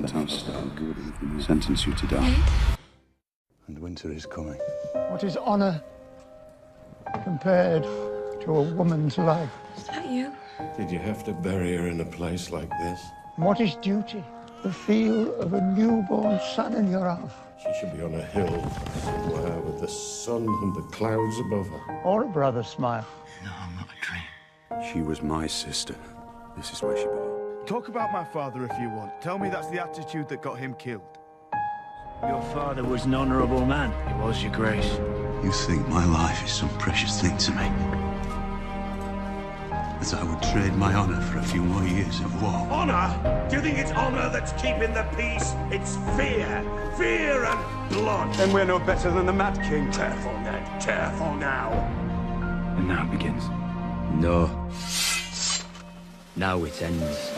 been toast. Sentence you to die. And winter is coming. What is honor compared to a woman's life? Is that you? Did you have to bury her in a place like this? What is duty? The feel of a newborn son in your arms. She should be on a hill somewhere with the sun and the clouds above her. Or a brother's smile. No, I'm not a dream. She was my sister. This is where she belongs. Talk about my father if you want. Tell me that's the attitude that got him killed. Your father was an honourable man. He was, Your Grace. You think my life is some precious thing to me? That I would trade my honour for a few more years of war? Honour? Do you think it's honour that's keeping the peace? It's fear. Fear and blood. Then we're no better than the Mad King. Careful, Ned. Careful now. And now it begins. No. Now it ends.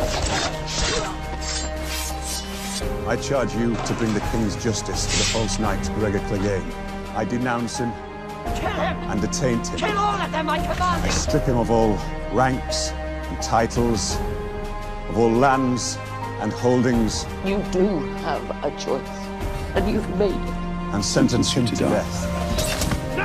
I charge you to bring the King's justice to the false knight Gregor Clegane. I denounce him. Kill him! And attaint him. Kill all of them, I command I you! strip him of all ranks and titles, of all lands and holdings. You do have a choice, and you've made it. And sentence him to death. No!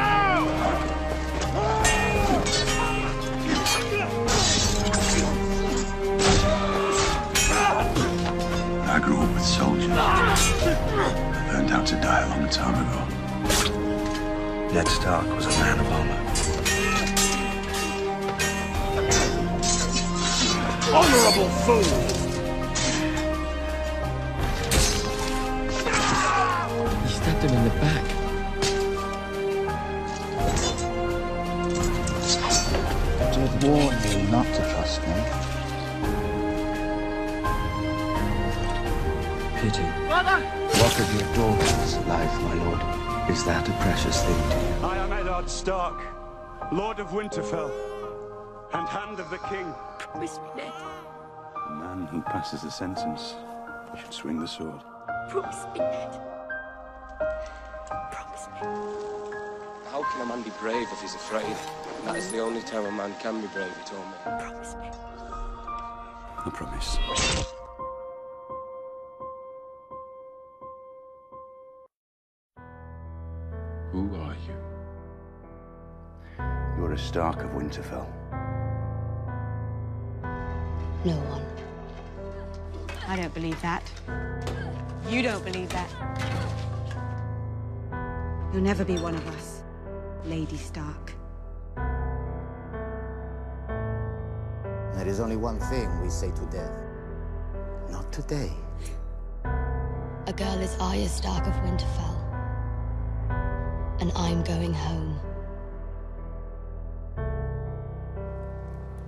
I grew up with soldiers. I learned how to die a long time ago. Ned Stark was a man of honor. Honourable fool! He stabbed him in the back. I did warn you not to trust me. Pity. Brother! What of your daughter's life, my lord? Is that a precious thing to you? I am Eddard Stark, Lord of Winterfell, and Hand of the King. Promise me, Ned. The man who passes the sentence should swing the sword. Promise me, Ned. Promise me. How can a man be brave if he's afraid? That is the only time a man can be brave, he told me. Promise me. I promise. Who are you? You're a Stark of Winterfell. No one. I don't believe that. You don't believe that. You'll never be one of us, Lady Stark. There is only one thing we say to death. Not today. A girl is Arya Stark of Winterfell, and I'm going home.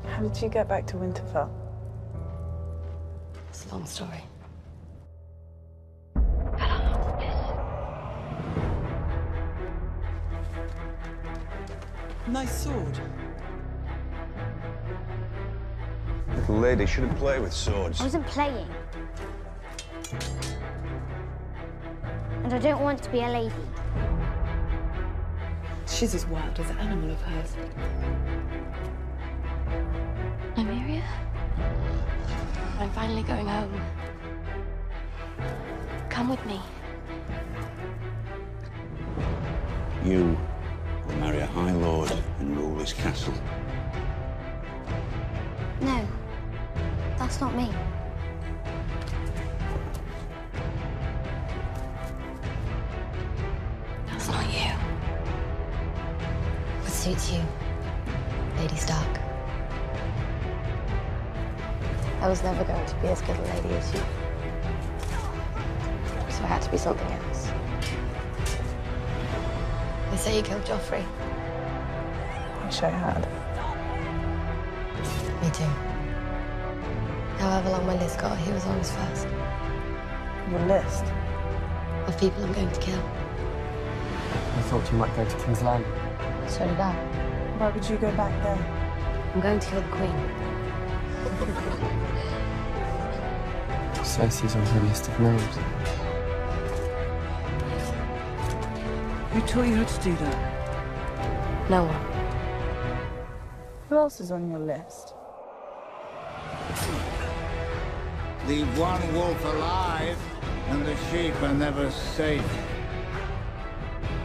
How did you get back to Winterfell? It's a long story. Nice sword. Little lady shouldn't play with swords. I wasn't playing. And I don't want to be a lady. She's as wild as an animal of hers. Nymeria? I'm finally going home. Come with me. You will marry a High Lord and rule this castle. No, that's not me. That's not you. What suits you, Lady Stark? I was never going to be as good a lady as you. So I had to be something else. They say you killed Joffrey. Wish I had. Me too. However long my list got, he was always first. Your list? Of people I'm going to kill. I thought you might go to King's Landing. So did I. Why would you go back there? I'm going to kill the Queen. Cersei's on her list of names. Who taught you how to do that? No one. Who else is on your list? Leave one wolf alive, and the sheep are never safe.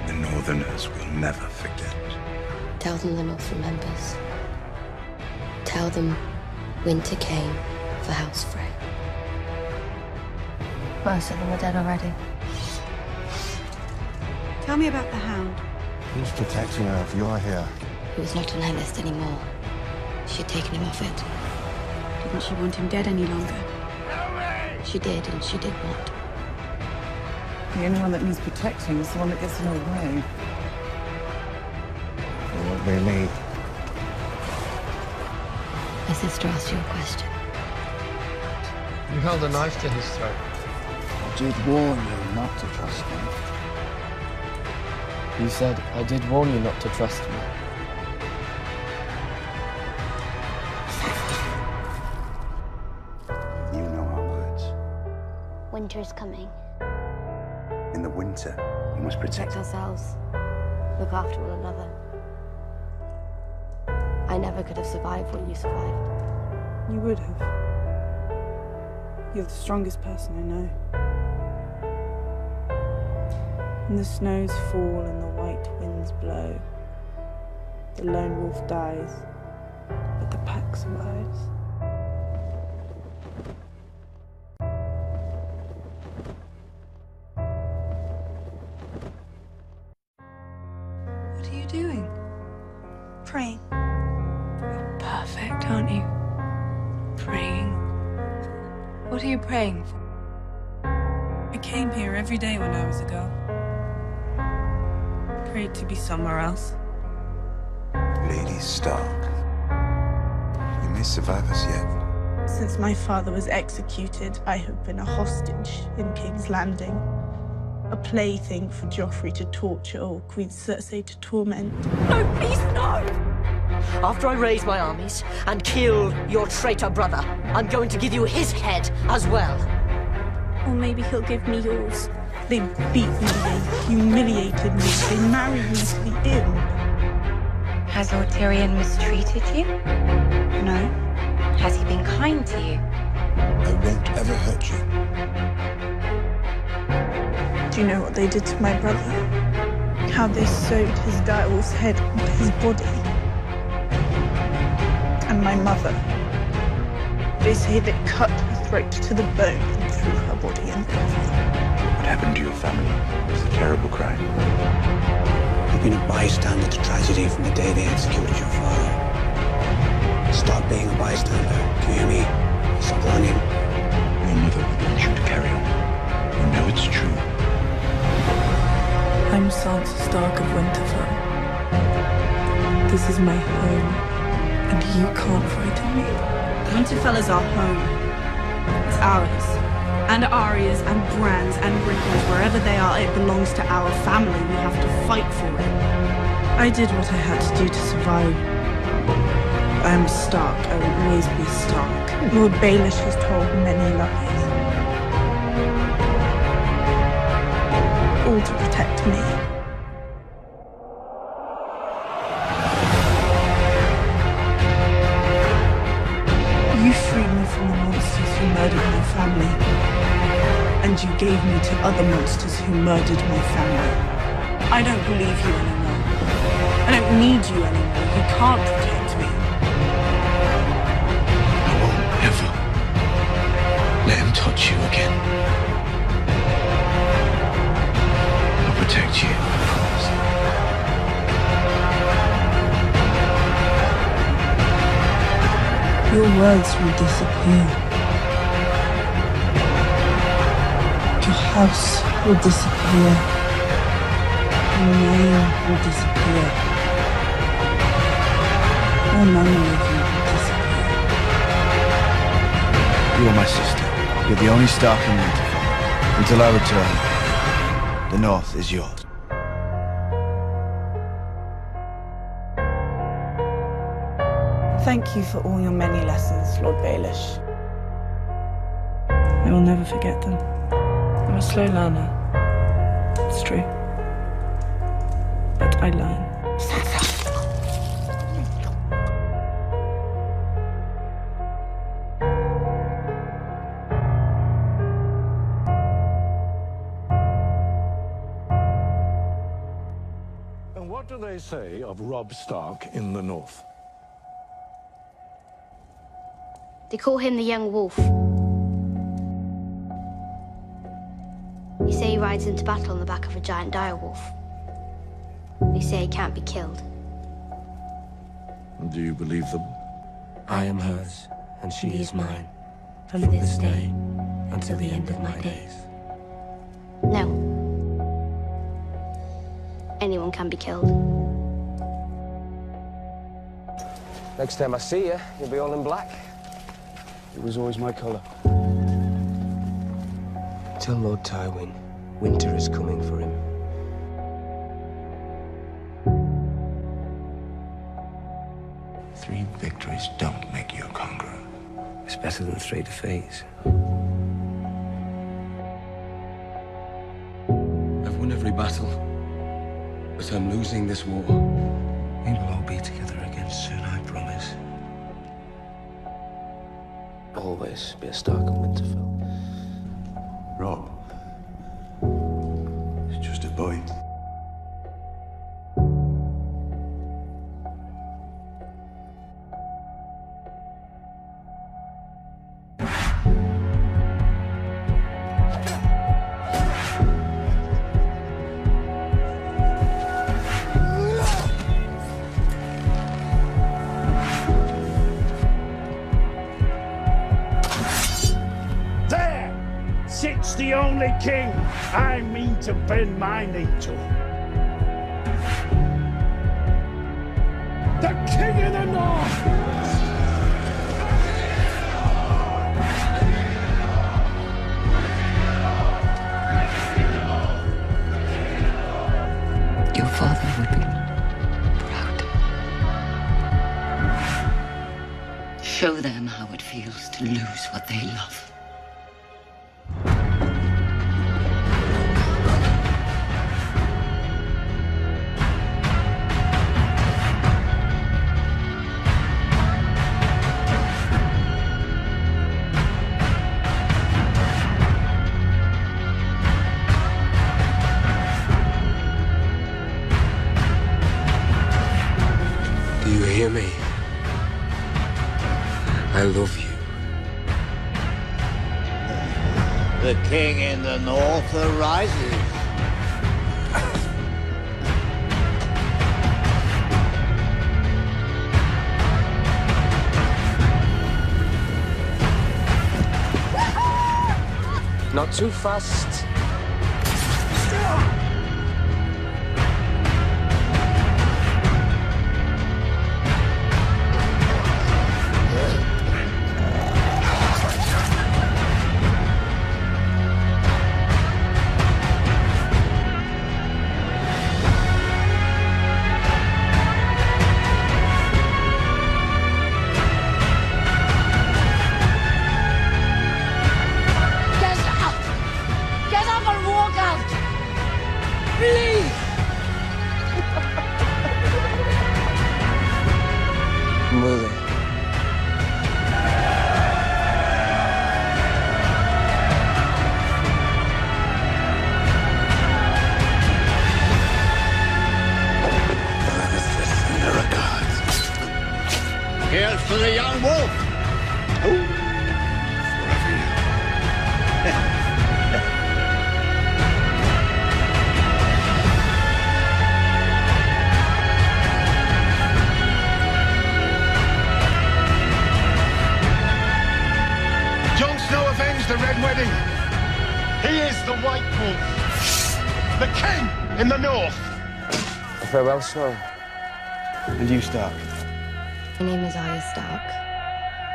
The Northerners will never forget. Tell them the North remembers. Tell them winter came for House Frey. Most of them are dead already. Tell me about the Hound. Who's protecting her if you're here? He was not on her list anymore. She had taken him off it. Didn't she want him dead any longer? She did, and she did not. The only one that needs protecting is the one that gets in her way. It won't be me. My sister asked you a question. You held a knife to his throat. I did warn you not to trust me. You said I did warn you not to trust me. You know our words. Winter is coming. In the winter, we must Protect ourselves. Look after one another. I never could have survived what you survived. You would have. You're the strongest person I know. And the snows fall and the white winds blow. The lone wolf dies, but the pack survives. What are you doing? Praying. You're perfect, aren't you? Praying. What are you praying for? I came here every day when I was a girl. Prayed to be somewhere else. Lady Stark. You may survive us yet. Since my father was executed, I have been a hostage in King's Landing. A plaything for Joffrey to torture or Queen Cersei to torment. No, please, no! After I raise my armies and kill your traitor brother, I'm going to give you his head as well. Or maybe he'll give me yours. They beat me, they humiliated me, they married me to the inn. Has Lord Tyrion mistreated you? No. Has he been kind to you? I won't ever hurt you. Do you know what they did to my brother? How they sewed his direwolf's head onto his body? And my mother. They say they cut her throat to the bone and threw her body in the oven. What happened to your family? It was a terrible crime. You've been a bystander to tragedy from the day they executed your father. Stop being a bystander. Do you hear me? Stop running. Your mother would want you to carry on. You know it's true. I'm Sansa Stark of Winterfell. This is my home, and you can't frighten me. Winterfell is our home. It's ours. And Arya's and Bran's and Rickon's, wherever they are, it belongs to our family. We have to fight for it. I did what I had to do to survive. I am Stark. I will always be Stark. Lord Baelish has told many lies. All to protect me. You freed me from the monsters who murdered my family. And you gave me to other monsters who murdered my family. I don't believe you anymore. I don't need you anymore. You can't protect me. I won't ever let him touch you again. I'll protect you, I promise. Your words will disappear. Your house will disappear. Your name will disappear. Your memory of you will disappear. You are my sister. You're the only Stark in Winterfell. Until I return, the North is yours. Thank you for all your many lessons, Lord Baelish. I will never forget them. I'm a slow learner. It's true. But I learn. what do they say of Robb Stark in the north? They call him the Young Wolf. They say he rides into battle on the back of a giant dire wolf. They say he can't be killed. Do you believe them? I am hers, and she is mine. From this day until the end of my days. No. Anyone can be killed. Next time I see you, you'll be all in black. It was always my colour. Tell Lord Tywin, winter is coming for him. Three victories don't make you a conqueror. It's better than 3 defeats. I've won every battle, but I'm losing this war. We will all be together again soon, I promise. Always be a Stark of Winterfell. Robb. He's just a boy. Sits the only king I mean to bend my knee to. The King of the North! Your father would be proud. Show them how it feels to lose what they love. Do you hear me? I love you. The king in the north arises. Not too fast. Get up and walk out! Please! Mother. Here's to the young wolf. Jon Snow avenged the Red Wedding. He is the White Wolf. The king in the north. Farewell, Snow. And you, Stark. My name is Arya Stark.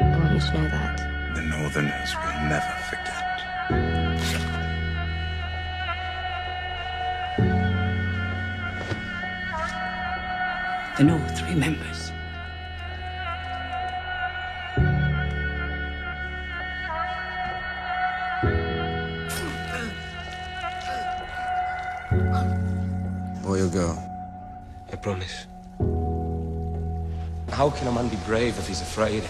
I want you to know that. The Northerners will never forget. The North remembers. Boy or girl? I promise. How can a man be brave if he's afraid?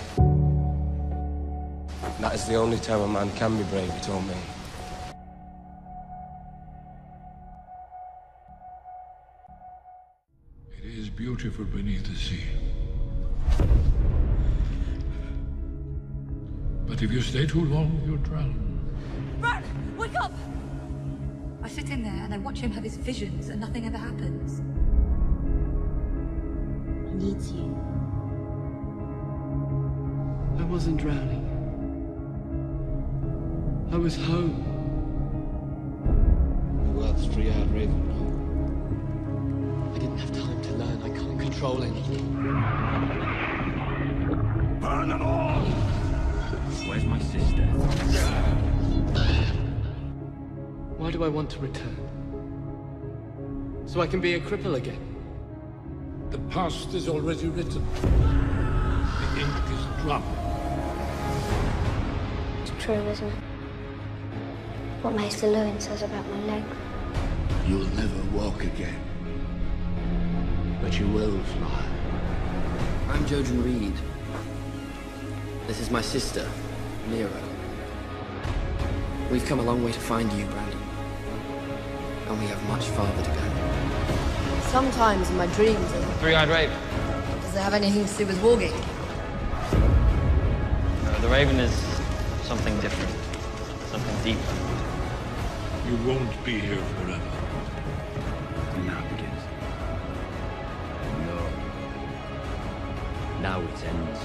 That is the only time a man can be brave, he told me. is beautiful beneath the sea. But if you stay too long, you'll drown. Bran, wake up! I sit in there and I watch him have his visions and nothing ever happens. He needs you. I wasn't drowning. I was home. The world's three-eyed raven, no? I didn't have time to learn. I can't control anything. Burn them all! Where's my sister? Why do I want to return? So I can be a cripple again. The past is already written. The ink is dry. It's true, isn't it? What Maester Lewin says about my leg. You'll never walk again. But you will fly. I'm Jojen Reed. This is my sister, Mira. We've come a long way to find you, Brandon. And we have much farther to go. Sometimes in my dreams, Three-eyed raven. does it have anything to do with warging? No, the raven is something different. Something deeper. You won't be here forever. And now it begins. No. Now it ends.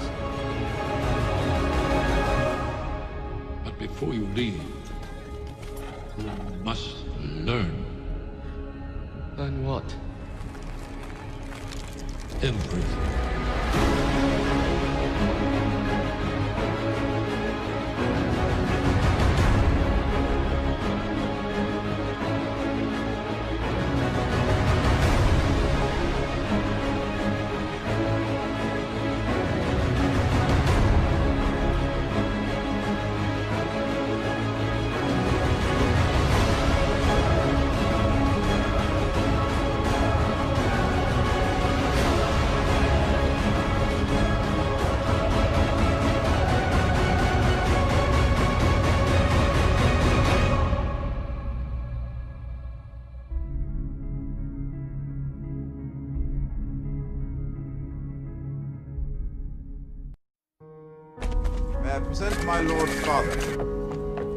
But before you leave, you must learn. Learn what? Everything. May I present my lord father,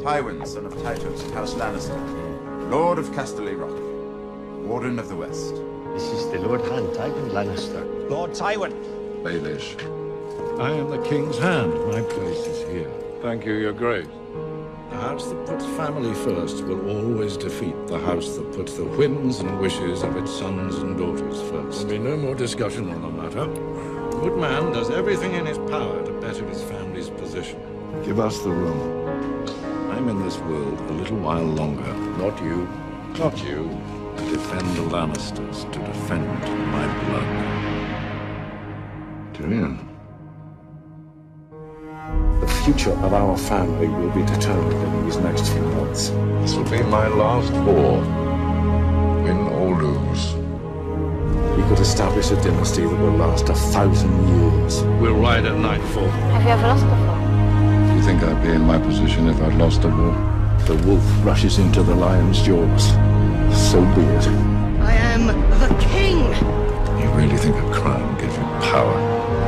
Tywin, son of Tytos of House Lannister, Lord of Casterly Rock, Warden of the West. This is the Lord Hand, Tywin Lannister. Lord Tywin. Baelish, I am the king's hand. My place is here. Thank you, your grace. The house that puts family first will always defeat the house that puts the whims and wishes of its sons and daughters first. There'll be no more discussion on the matter. A good man does everything in his power to better his family's position. Give us the room. I'm in this world a little while longer. Not you. Not you. To defend the Lannisters, to defend my blood. Tyrion. The future of our family will be determined in these next few months. This will be my last war. Win or lose. We could establish a dynasty that will last 1,000 years. We'll ride at nightfall. Have you ever lost before? Do you think I'd be in my position if I'd lost a war? The wolf rushes into the lion's jaws. So be it. I am the king! You really think a crown gives you power?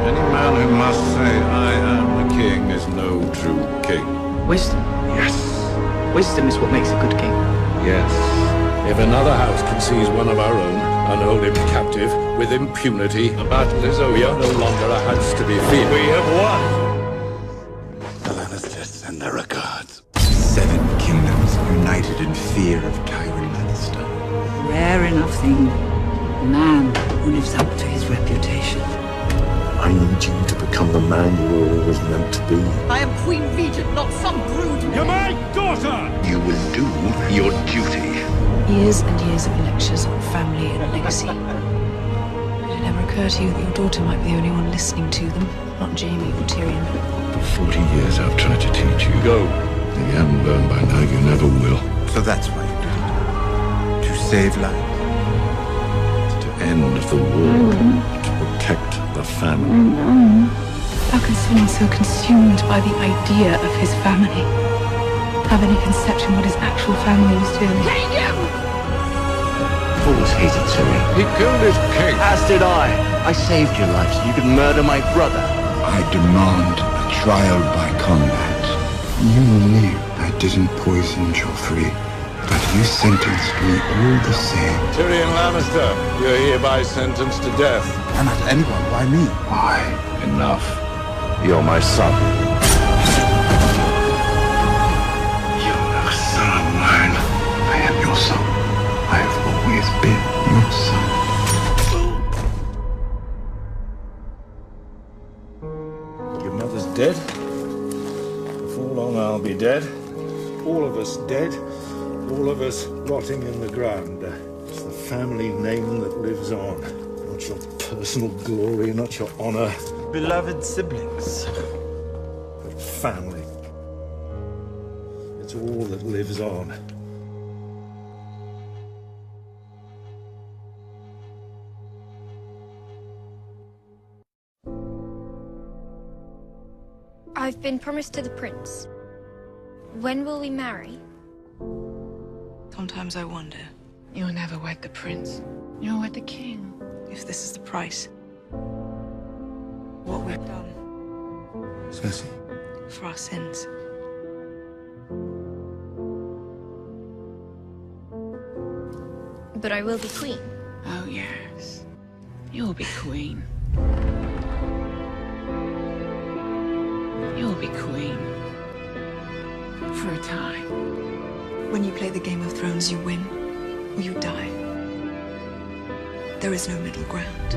Any man who must say, I am the king, is no true king. Wisdom? Yes. Wisdom is what makes a good king. Yes. If another house can seize one of our own and hold him captive with impunity, the battle is over. We are no longer a house to be feared. We have won! The Lannisters send their regards. 7 kingdoms united in fear of Tywin Lannister. Rare enough thing. A man who lives up to his reputation. I need you to become the man you were always meant to be. I am Queen Regent, not some brood. You're my daughter! You will do your duty. Years and years of lectures on family and legacy. Did it ever occur to you that your daughter might be the only one listening to them, not Jaime or Tyrion? For 40 years I've tried to teach you. Go. If you haven't learned by now, you never will. So that's why you did it. To save lives. To end the war. To protect the family. How can someone so consumed by the idea of his family have any conception what his actual family was doing? Fools hated Tyrion. He killed his king. As did I. I saved your life so you could murder my brother. I demand a trial by combat. You knew I didn't poison Joffrey, but you sentenced me all the same. Tyrion Lannister, you're hereby sentenced to death. I'm not anyone. Why me? Why? Enough. You're my son. You're no son of mine. I am your son. I have always been your son. Your mother's dead. Before long I'll be dead. All of us dead. All of us rotting in the ground. It's the family name that lives on. Not your personal glory, not your honor. Beloved siblings. But family. It's all that lives on. I've been promised to the prince. When will we marry? Sometimes I wonder. You'll never wed the prince. You'll wed the king. If this is the price. What we've done. Cersei. For our sins. But I will be queen. Oh, yes. You'll be queen. You'll be queen. For a time. When you play the Game of Thrones, you win, or you die. There is no middle ground.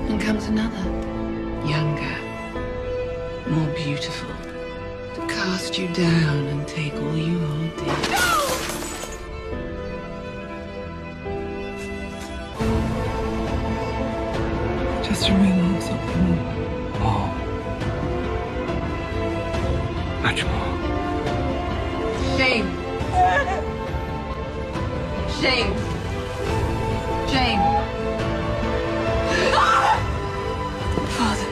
And comes another. Younger. More beautiful. To cast you down and take all you hold dear. Just remember something more. Much more. Shame. Shame. Shame. Father.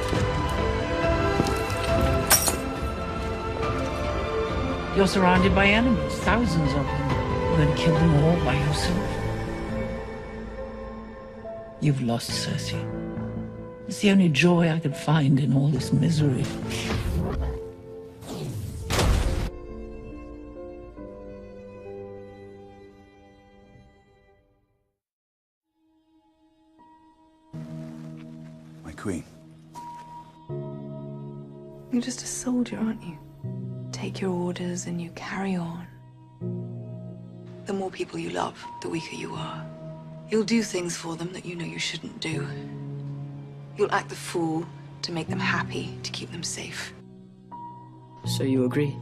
You're surrounded by enemies, thousands of them. You're going to kill them all by yourself. You've lost Cersei. It's the only joy I could find in all this misery. My queen. You're just a soldier, aren't you? Take your orders and you carry on. The more people you love, the weaker you are. You'll do things for them that you know you shouldn't do. You'll act the fool to make them happy, to keep them safe. So you agree?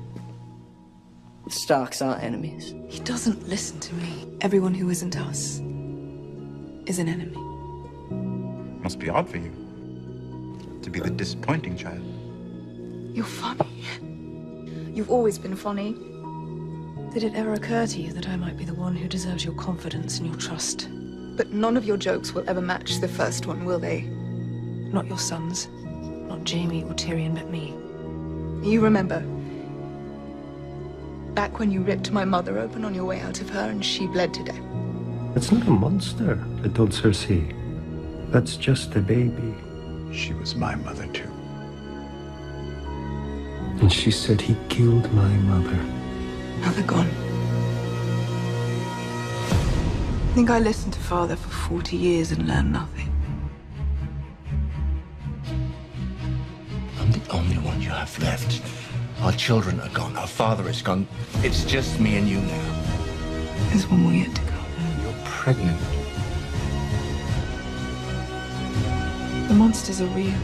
The Starks aren't enemies. He doesn't listen to me. Everyone who isn't us is an enemy. Must be odd for you to be the disappointing child. You're funny. You've always been funny. Did it ever occur to you that I might be the one who deserves your confidence and your trust? But none of your jokes will ever match the first one, will they? Not your sons, not Jaime or Tyrion, but me. You remember, back when you ripped my mother open on your way out of her and she bled to death. That's not a monster, I told Cersei. That's just a baby. She was my mother, too. And she said he killed my mother. Now they're gone. I think I listened to Father for 40 years and learned nothing. I'm the only one you have left. Our children are gone. Our father is gone. It's just me and you now. There's one more yet to go. You're pregnant. The monsters are real.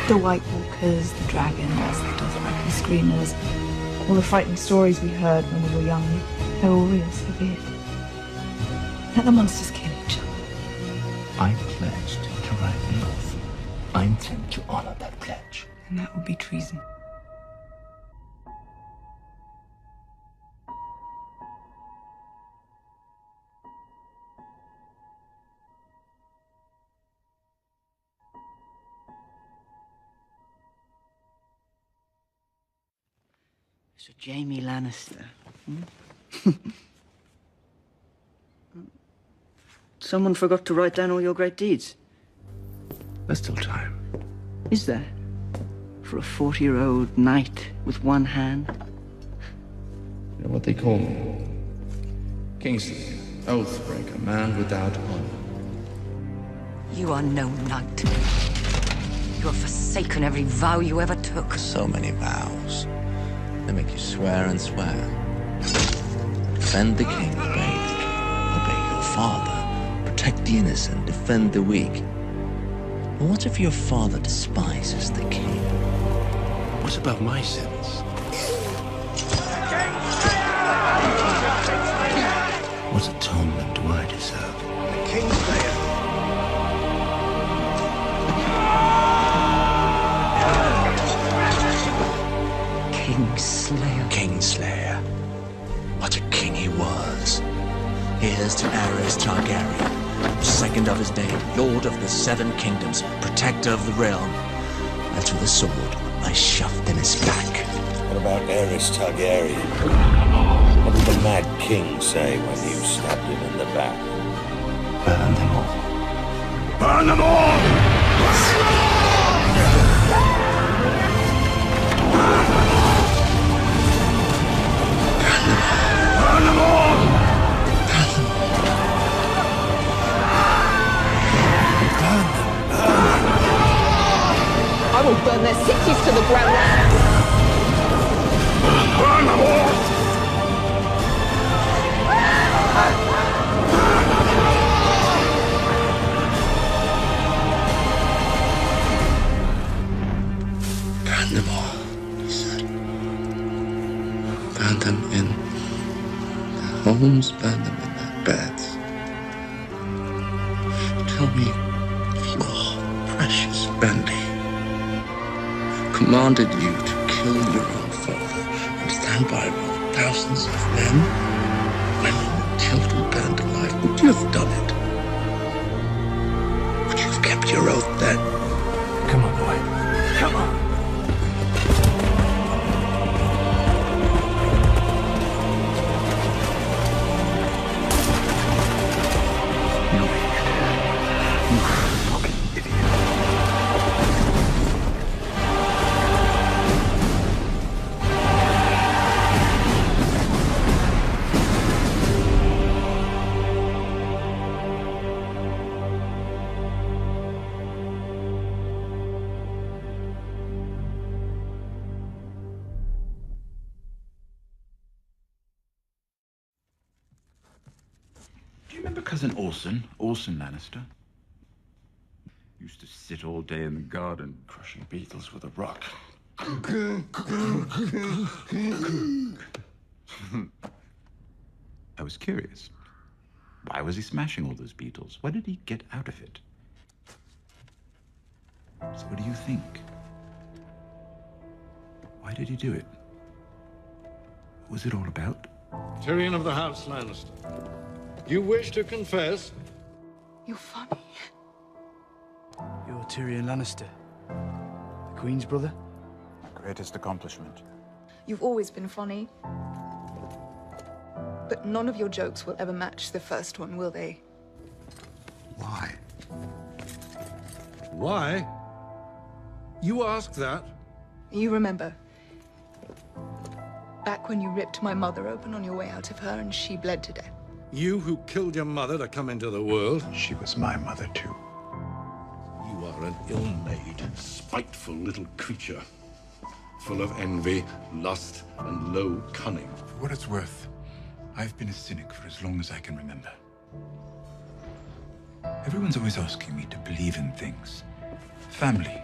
The White Walkers, the dragons, the Dothraki screamers, all the frightening stories we heard when we were young, they're all real, so be it. Let the monsters kill each other. I pledged to write an oath. I intend to honor that pledge. And that would be treason. So Jaime Lannister. Someone forgot to write down all your great deeds. There's still time. Is there? For a 40-year-old knight with one hand? You know what they call me? Kingslayer, Oathbreaker, man without honor. You are no knight. You have forsaken every vow you ever took. So many vows. They make you swear and swear. Defend the king, obey the king. Obey your father. Protect the innocent, defend the weak. But what if your father despises the king? What about my sins? What atonement do I deserve? The Kingslayer. Kingslayer. Kingslayer. What a king he was. Here's to Aerys Targaryen, second of his name, Lord of the Seven Kingdoms, protector of the realm. And to the sword I shoved in his back. What about Aerys Targaryen? What did the Mad King say when you stabbed him in the back? Burn them all. Burn them all! Burn them all! I will burn their cities to the ground. Burn them all! Burn them all, he said. Burn them in their homes, burn them in their beds. Tell me if your precious Bendy commanded you to kill your own father and stand by while thousands of men, women, and children burned alive, would you have done it? Would you have kept your oath then? Come on, boy. Come on. Cousin Orson Lannister. Used to sit all day in the garden, crushing beetles with a rock. I was curious. Why was he smashing all those beetles? What did he get out of it? So what do you think? Why did he do it? What was it all about? Tyrion of the House Lannister. You wish to confess? You're funny. You're Tyrion Lannister, the Queen's brother? Greatest accomplishment. You've always been funny. But none of your jokes will ever match the first one, will they? Why? Why? You ask that? You remember, back when you ripped my mother open on your way out of her and she bled to death. You who killed your mother to come into the world? She was my mother, too. You are an ill-made, spiteful little creature, full of envy, lust, and low cunning. For what it's worth, I've been a cynic for as long as I can remember. Everyone's always asking me to believe in things. Family,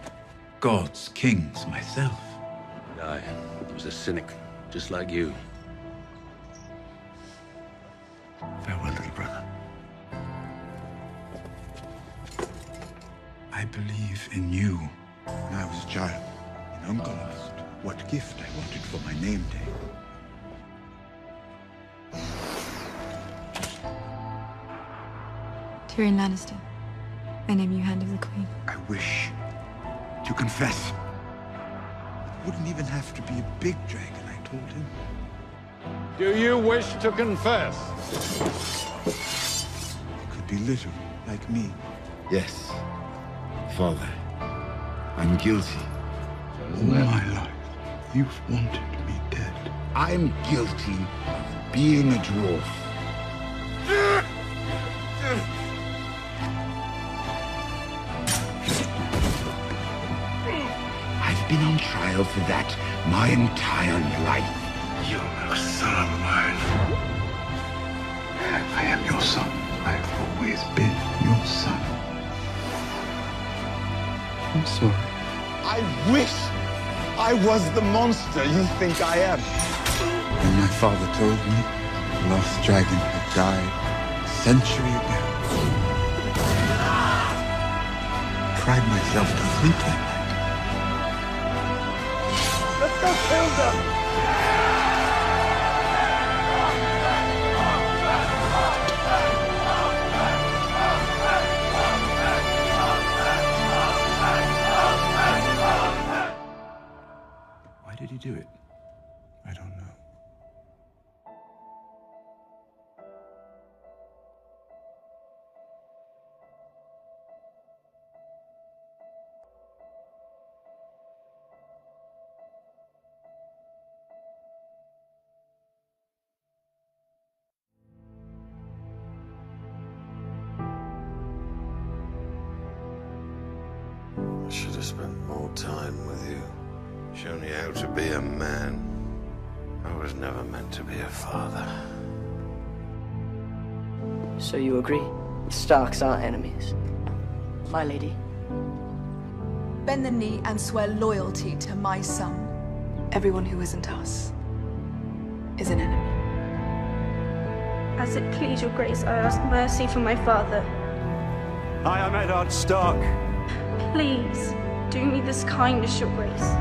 gods, kings, myself. I was a cynic, just like you. Farewell, little brother. I believe in you. When I was a child, an uncle asked what gift I wanted for my name day. Tyrion Lannister, I name you Hand of the Queen. I wish to confess. It wouldn't even have to be a big dragon, I told him. Do you wish to confess? It could be little, like me. Yes, Father. I'm guilty. All my life, you've wanted me dead. I'm guilty of being a dwarf. I've been on trial for that my entire life. You're a son of mine. I am your son. I've always been your son. I'm sorry. I wish I was the monster you think I am. When my father told me the lost dragon had died a century ago, I cried myself to sleep that night. Let's go kill them! Why did he do it? I don't know. I should have spent more time with you. Shown you how to be a man. I was never meant to be a father. So you agree? The Starks are enemies. My lady. Bend the knee and swear loyalty to my son. Everyone who isn't us is an enemy. As it please your grace, I ask mercy for my father. I am Eddard Stark. Please, do me this kindness, your grace.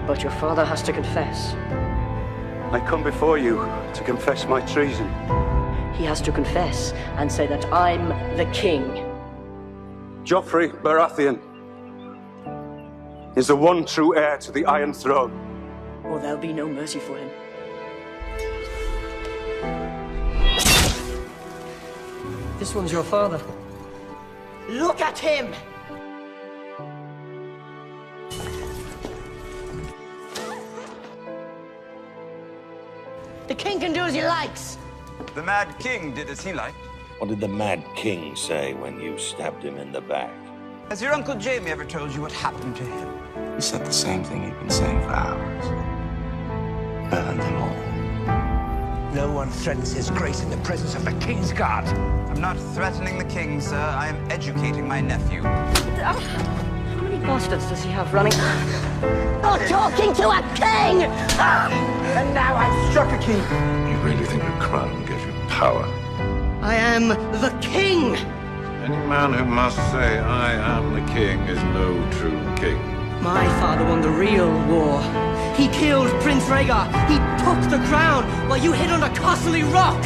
But your father has to confess. I come before you to confess my treason. He has to confess and say that I'm the king. Joffrey Baratheon is the one true heir to the Iron Throne. Or there'll be no mercy for him. This one's your father. Look at him! The king can do as he likes. The Mad King did as he liked. What did the Mad King say when you stabbed him in the back? Has your Uncle Jamie ever told you what happened to him? He said the same thing you've been saying for hours. Burn them all. No one threatens his grace in the presence of the King's Guard. I'm not threatening the king, sir. I am educating my nephew. How many bastards does he have running? You're talking to a king! And now I've struck a king. You really think a crown gives you power? I am the king! Any man who must say, I am the king, is no true king. My father won the real war. He killed Prince Rhaegar. He took the crown while you hid under Castle Rock.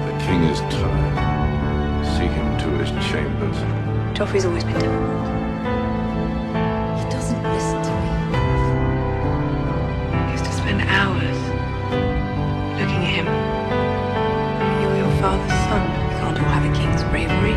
The king is tired. See him to his chambers. Joffrey's always been difficult. He doesn't listen to me. I used to spend hours looking at him. You're your father's son. You can't all have a king's bravery.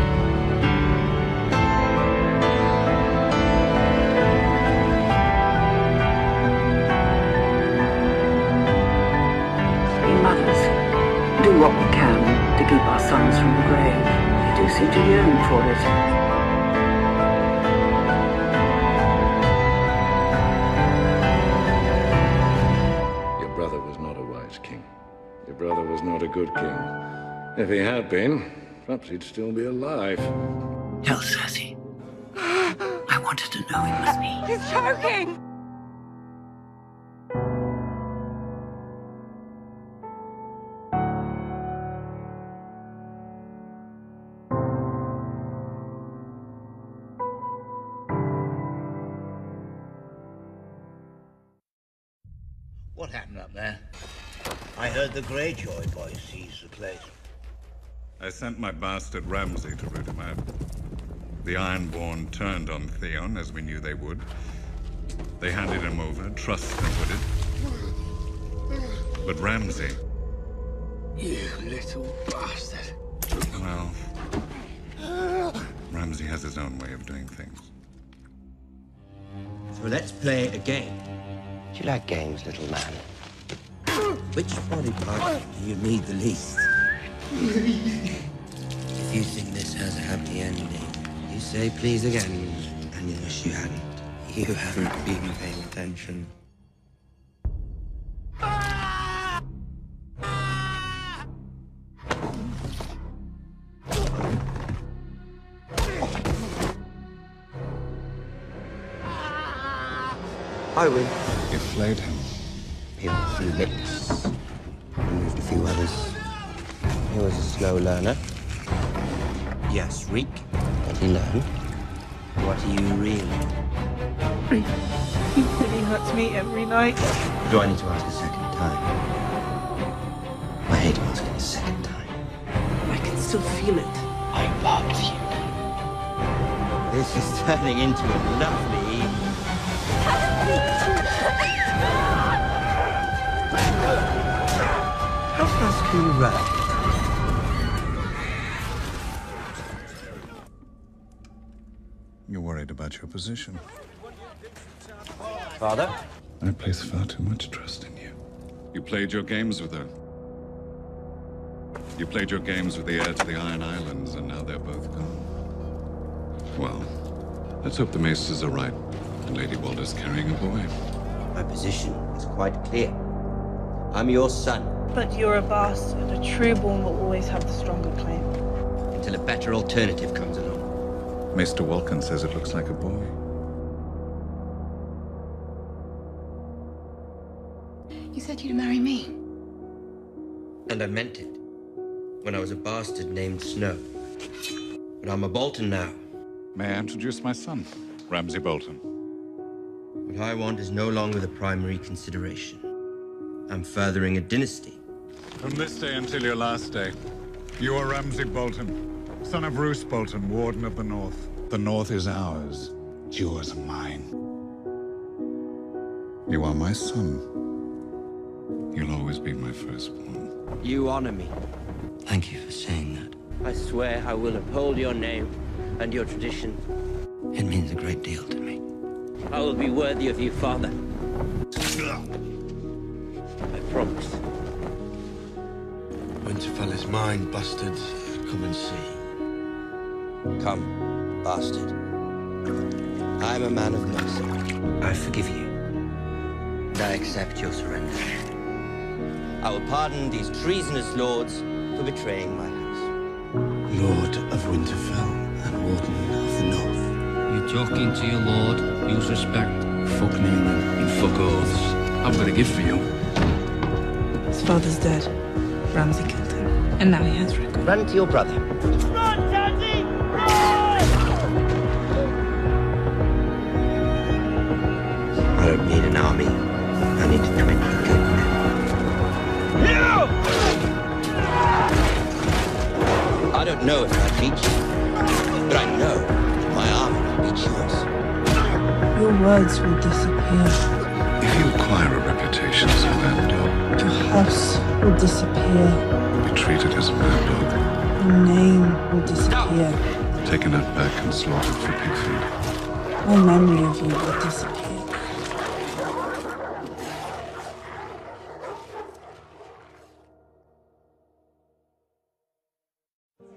Do what we can to keep our sons from the grave. You do seem to yearn for it. Your brother was not a wise king. Your brother was not a good king. If he had been, perhaps he'd still be alive. Tell Cersei. I wanted to know it was me. He's choking! What happened up there? I heard the Greyjoy boys seized the place. I sent my bastard Ramsay to root him out. The Ironborn turned on Theon, as we knew they would. They handed him over, trussed and hooded. But Ramsay, You little bastard. Well, Ramsay has his own way of doing things. So let's play a game. Do you like games, little man? Which body part do you need the least? If you think this has a happy ending, you say please again, and you wish you hadn't. You haven't been paying attention. I win. You flayed him. Peeled a few lips, removed a few others. He was a slow learner. Yes, Reek. But he learned. What are you really? He really hurts me every night. Do I need to ask a second time? I hate asking a second time. I can still feel it. I loved you. This is turning into a lovely How fast can you run? You're worried about your position. Father? I place far too much trust in you. You played your games with her. You played your games with the heir to the Iron Islands, and now they're both gone. Well, let's hope the maesters are right, and Lady Walder's carrying a boy. My position is quite clear. I'm your son. But you're a bastard. A trueborn will always have the stronger claim. Until a better alternative comes along. Maester Walken says it looks like a boy. You said you'd marry me. And I meant it. When I was a bastard named Snow. But I'm a Bolton now. May I introduce my son, Ramsay Bolton? What I want is no longer the primary consideration. I'm furthering a dynasty. From this day until your last day, you are Ramsay Bolton, son of Roose Bolton, Warden of the North. The North is ours. Yours and mine. You are my son. You'll always be my firstborn. You honor me. Thank you for saying that. I swear I will uphold your name and your tradition. It means a great deal to me. I will be worthy of you, Father. I promise. Winterfell is mine, bastards. Come and see. Come, bastard. I am a man of mercy. I forgive you. And I accept your surrender. I will pardon these treasonous lords for betraying my house. Lord of Winterfell and Warden of the North. You're talking to your lord. Use respect. Fuck kneeling and fuck oaths. I've got a gift for you. His father's dead. Ramsay killed him. And now he has record. Run to your brother. Run, Daddy! Run! I don't need an army. I need 20 good men. I don't know if I beat you, but I know my army will beat yours. Your words will disappear. If you acquire a reputation as a mad dog, Your house will disappear. you'll be treated as a mad dog, Your name will disappear. taken out back and slaughtered for pig food. My memory of you will disappear.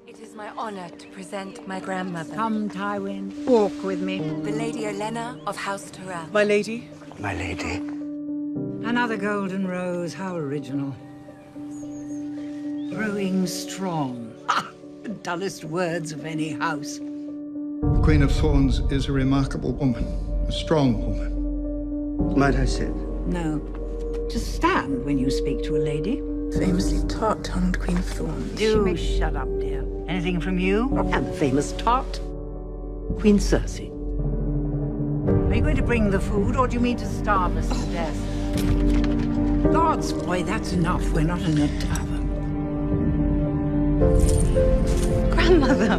It is my honor to present my grandmother. Come, Tywin, walk with me. The Lady Olenna of House Tyrell. My lady. My lady. Another golden rose, how original. Growing strong. Ha! The dullest words of any house. The Queen of Thorns is a remarkable woman, a strong woman. Might I sit? No. Just stand when you speak to a lady. Famously tart-tongued Queen of Thorns. Do shut up, dear. Anything from you? And the famous tart? Queen Cersei. Are you going to bring the food, or do you mean to starve us to death? Gods, boy, that's enough. We're not in a tavern. Grandmother!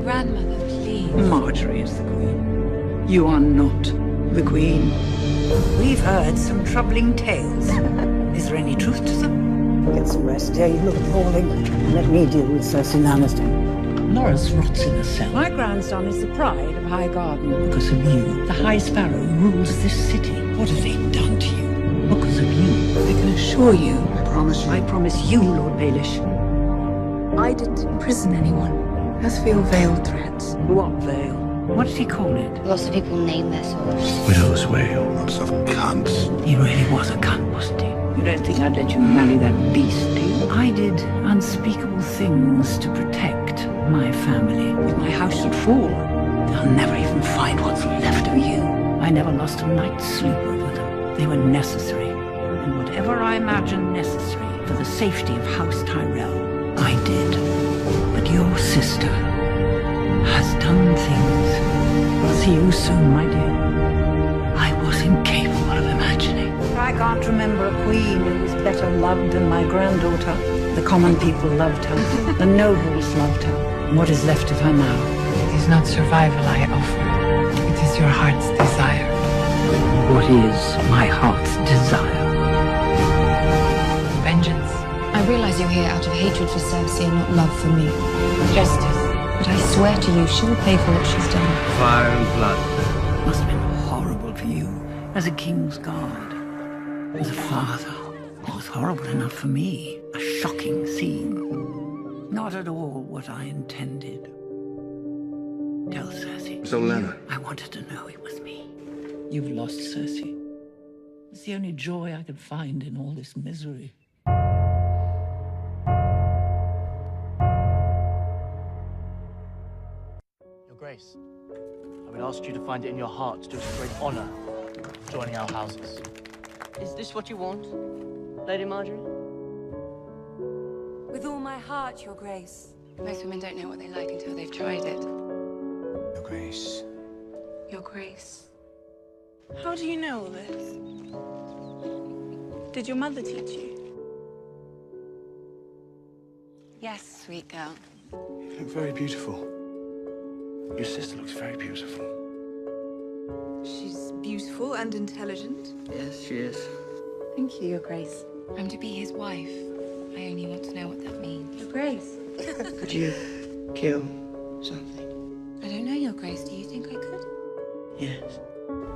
Grandmother, please. Marjorie is the queen. You are not the queen. We've heard some troubling tales. Is there any truth to them? Get some rest, dear. You look appalling. Let me deal with Cersei Lannister. Loras rots in a cell. My grandson is the pride of High Garden. Because of you. The High Sparrow rules this city. What have they done to you? Because of you. I can assure you. I promise you. I promise you, Lord Baelish. I didn't imprison anyone. As for your veil threats. What veil? What did he call it? Lots of people name their swords. Widow's wail. Lots of cunts. He really was a cunt, wasn't he? You don't think I'd let you marry that beast, do you? I did unspeakable things to protect my family. If my house should fall, they'll never even find what's left of you. I never lost a night's sleep over them. They were necessary. And whatever I imagined necessary for the safety of House Tyrell, I did. But your sister has done things. I'll see you soon, my dear. I was incapable of imagining. I can't remember a queen who was better loved than my granddaughter. The common people loved her. The nobles loved her. What is left of her now? It is not survival I offer. It is your heart's desire. What is my heart's desire? Vengeance. I realize you're here out of hatred for Cersei and not love for me. Justice. But I swear to you, she will pay for what she's done. Fire and blood. Must have been horrible for you as a king's guard. As a father, it was horrible enough for me. A shocking scene. Not at all what I intended. Tell Cersei. So, Lena. I wanted to know it was me. You've lost Cersei. It's the only joy I could find in all this misery. Your Grace, I would ask you to find it in your heart to do us a great honor joining our houses. Is this what you want, Lady Marjorie? With all my heart, Your Grace. Most women don't know what they like until they've tried it. Your Grace. Your Grace. How do you know all this? Did your mother teach you? Yes, sweet girl. You look very beautiful. Your sister looks very beautiful. She's beautiful and intelligent. Yes, she is. Thank you, Your Grace. I'm to be his wife. I only want to know what that means. Your Grace. Could you kill something? I don't know, Your Grace. Do you think I could? Yes.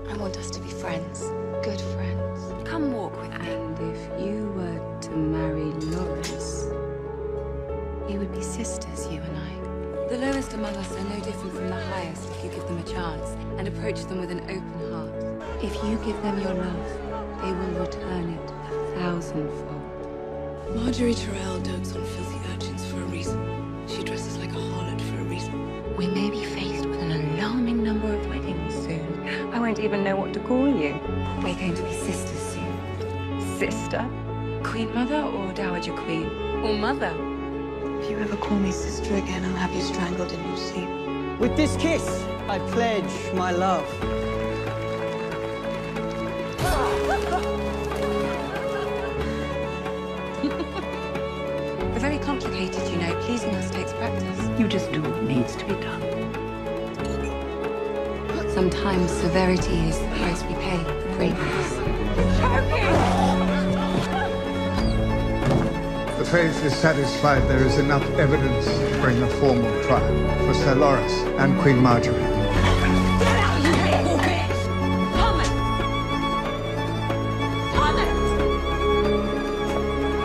I want us to be friends. Good friends. Come walk with me. And if you were to marry Loras, We would be sisters, you and I. The lowest among us are no different from the highest if you give them a chance and approach them with an open heart. if you give them your love, they will return it 1,000-fold. Marjorie Tyrell dotes on filthy urchins for a reason. She dresses like a harlot for a reason. We may be faced with an alarming number of weddings soon. I won't even know what to call you. We're going to be sisters soon. Sister? Queen Mother or Dowager Queen? Or Mother? If you ever call me sister again, I'll have you strangled in your sleep. With this kiss, I pledge my love. We're very complicated, you know. Pleasing us takes practice. You just do what needs to be done. Sometimes severity is the price we pay for greatness. The faith is satisfied there is enough evidence to bring a formal trial for Sir Loras and Queen Marjorie.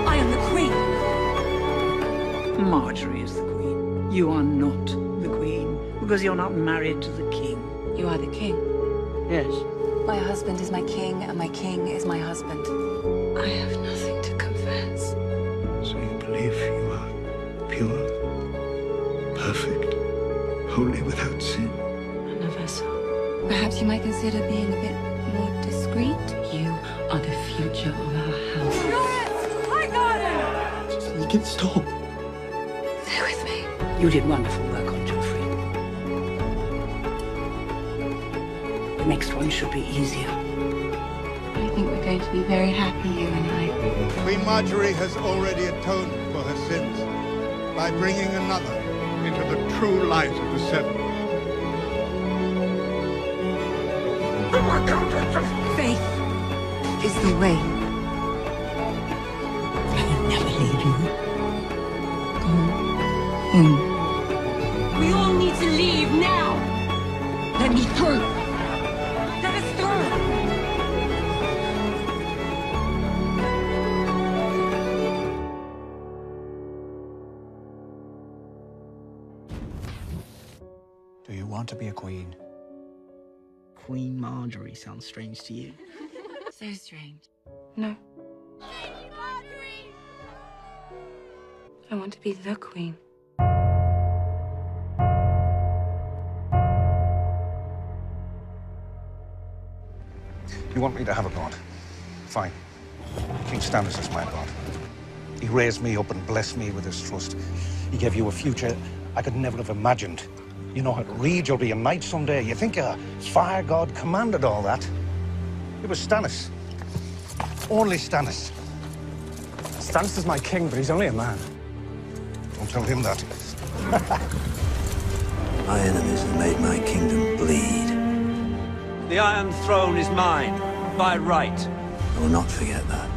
I am the Queen. Marjorie is the queen. You are not the queen because you're not married to the king. You are the king. Yes. My husband is my king, and my king is my husband. I have nothing to confess. So you believe you are pure, perfect, holy without sin? I'm a vessel. Perhaps you might consider being a bit more discreet. You are the future of our house. I got it! You can stop. Stay with me. You did wonderful work on Joffrey. The next one should be easier. I think we're going to be very happy, you and I. Queen Marjorie has already atoned for her sins by bringing another into the true light of the seven. Faith is the way. I will never leave you. Go home. We all need to leave now! Let me through! Let us through! Do you want to be a queen? Queen Marjorie sounds strange to you. So strange. No. I want to be the queen. You want me to have a god? Fine. King Stannis is my god. He raised me up and blessed me with his trust. He gave you a future I could never have imagined. You know how to read, you'll be a knight someday. You think a fire god commanded all that? It was Stannis. Only Stannis. Stannis is my king, but he's only a man. Don't tell him that. My enemies have made my kingdom bleed. The Iron Throne is mine, by right. I will not forget that.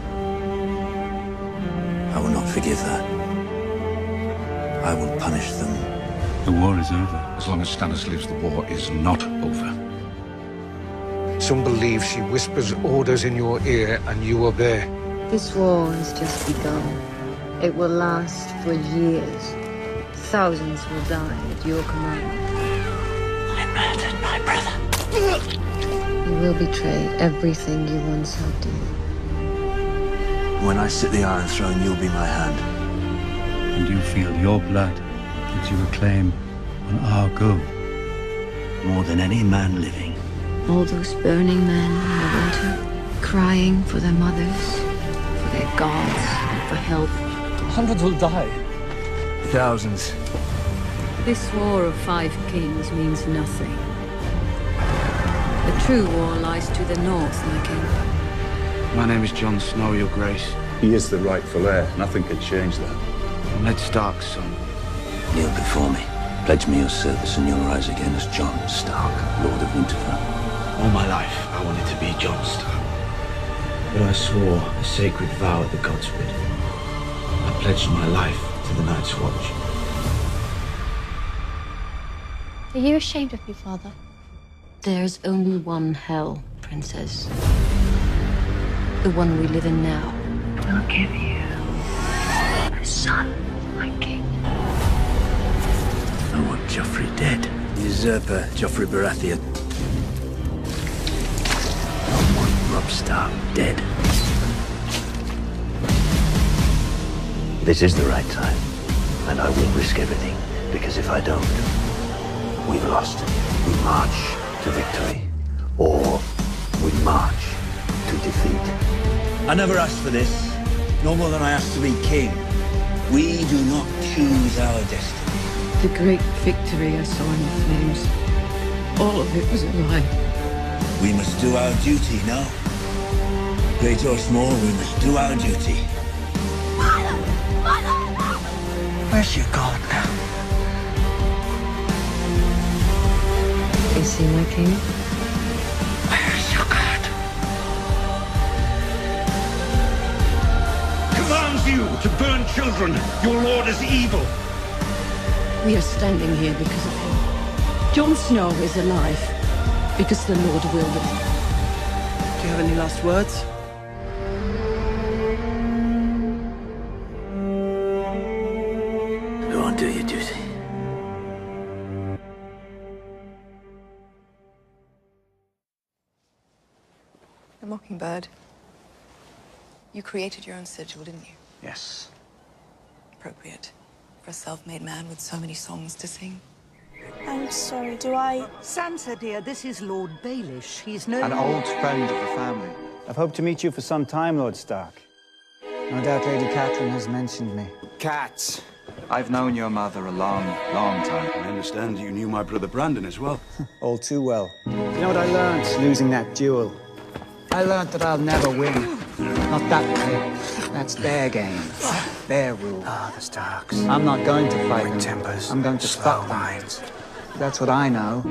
I will not forgive that. I will punish them. The war is over. As long as Stannis lives, the war is not over. Some believe she whispers orders in your ear and you obey. This war has just begun. It will last for years. Thousands will die at your command. I murdered my brother. You will betray everything you once held dear. When I sit the Iron Throne, you'll be my hand. And you feel your blood gives you a claim on our gold. More than any man living. All those burning men in the winter, crying for their mothers, for their gods, and for help. Hundreds will die. Thousands. This war of 5 kings means nothing. The true war lies to the north, my king. My name is Jon Snow, your grace. He is the rightful heir. Nothing can change that. I'm Ned Stark's son. Kneel before me. Pledge me your service and you'll rise again as Jon Stark, Lord of Winterfell. All my life, I wanted to be Jon Stark. But I swore a sacred vow at the Godswood. I pledged my life to the Night's Watch. Are you ashamed of me, Father? There's only one hell, Princess. The one we live in now. I'll give you a son, my king. I want Joffrey dead. Usurper Joffrey Baratheon. I want Robb Stark dead. This is the right time, and I will risk everything, because if I don't, we've lost. We march to victory, or we march to defeat. I never asked for this, no more than I asked to be king. We do not choose our destiny. The great victory I saw in the flames. All of it was a lie. We must do our duty now. Great or small, we must do our duty. Where's your god now? Is he my king? Where's your god? Commands you to burn children. Your lord is evil. We are standing here because of him. Jon Snow is alive because the Lord willed it. Do you have any last words? Go on, do your duty. The Mockingbird. You created your own sigil, didn't you? Yes. Appropriate for a self-made man with so many songs to sing. I'm sorry, do I... Sansa, dear, this is Lord Baelish. He's no... An old friend of the family. I've hoped to meet you for some time, Lord Stark. No doubt Lady Catelyn has mentioned me. Cat! I've known your mother a long, long time. I understand you knew my brother Brandon as well. All too well. You know what I learned losing that duel? I learned that I'll never win. Not that way. That's their game. Their rule. Ah, the Starks. I'm not going to fight them. Tempers. I'm going to slow stop them. minds. That's what I know.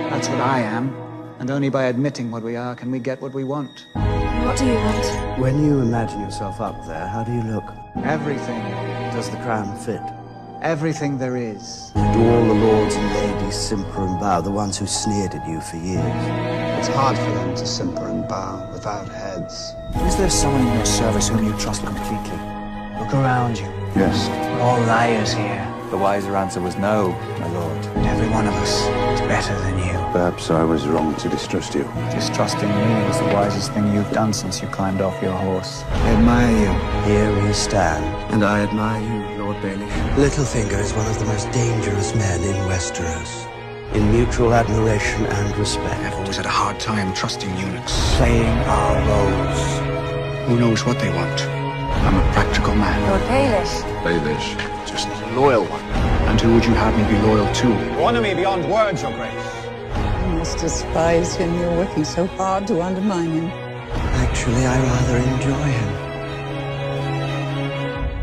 That's what I am. And only by admitting what we are can we get what we want. What do you want? When you imagine yourself up there, how do you look? Everything. Does the crown fit? Everything there is. Do all the lords and ladies simper and bow, the ones who sneered at you for years? It's hard for them to simper and bow without heads. Is there someone in your service whom you trust completely? Look around you. Yes. We're all liars here. The wiser answer was no, my lord. And every one of us is better than you. Perhaps I was wrong to distrust you. Distrusting me was the wisest thing you've done since you climbed off your horse. I admire you. Here we stand, and I admire you, Lord Baelish. Littlefinger is one of the most dangerous men in Westeros. In mutual admiration and respect. I've always had a hard time trusting eunuchs. Playing our roles. Who knows what they want? I'm a practical man. Lord Baelish. Baelish. Just a loyal one. And who would you have me be loyal to? You honor me beyond words, Your Grace. You must despise him. You're working so hard to undermine him. Actually, I rather enjoy him.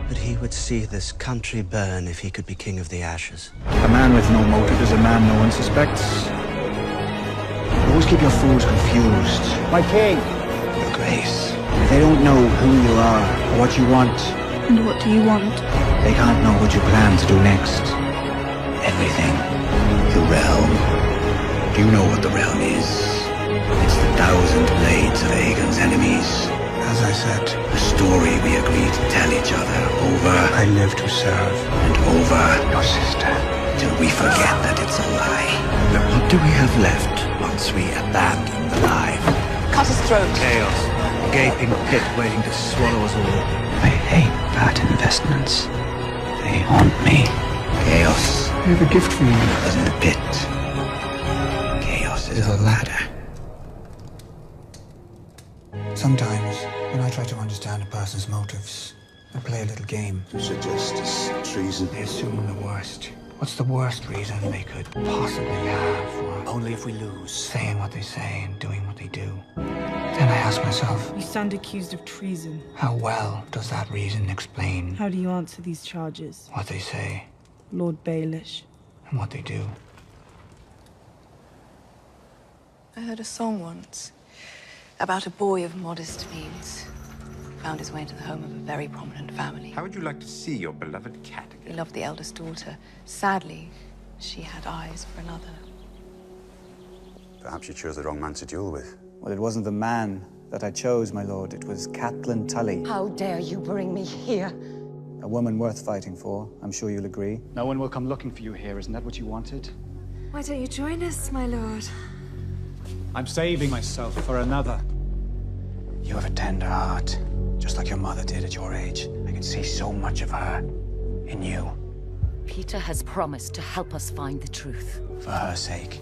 But he would see this country burn if he could be king of the ashes. A man with no motive is a man no one suspects. Always keep your fools confused. My king. Your Grace. If they don't know who you are or what you want, And what do you want? they can't know what you plan to do next. Everything. The realm. Do you know what the realm is? It's the 1,000 blades of Aegon's enemies. As I said, the story we agreed to tell each other over. I live to serve. And over your sister. Till we forget that it's a lie. But what do we have left once we abandon the lie? Cut his throat. Chaos. A gaping pit waiting to swallow us all. I hate bad investments. They haunt me. Chaos. I have a gift for you. Isn't a pit. Chaos is a ladder. Sometimes, when I try to understand a person's motives, I play a little game. Suggest treason. They assume the worst. What's the worst reason they could possibly have for only if we lose. saying what they say and doing what they do? Then I ask myself, You stand accused of treason. how well does that reason explain How do you answer these charges? what they say Lord Baelish. and what they do? I heard a song once about a boy of modest means. Found his way into the home of a very prominent family. How would you like to see your beloved cat He again? loved the eldest daughter. Sadly, she had eyes for another. Perhaps you chose the wrong man to duel with. Well, it wasn't the man that I chose, my lord. It was Catelyn Tully. How dare you bring me here? A woman worth fighting for. I'm sure you'll agree. No one will come looking for you here. Isn't that what you wanted? Why don't you join us, my lord? I'm saving myself for another. You have a tender heart, just like your mother did at your age. I can see so much of her in you. Peter has promised to help us find the truth. For her sake,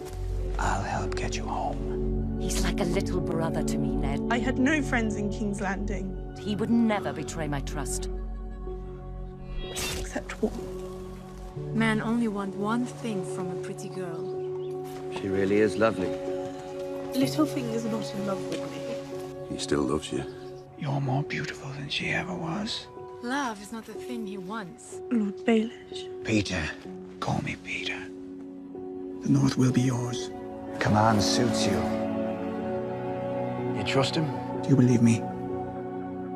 I'll help get you home. He's like a little brother to me, Ned. I had no friends in King's Landing. He would never betray my trust. Except one. Men only want one thing from a pretty girl. She really is lovely. Littlefinger's not in love with me. He still loves you. You're more beautiful than she ever was. Love is not the thing he wants. Lord Baelish. Peter. Call me Peter. The North will be yours. Command suits you. You trust him? Do you believe me?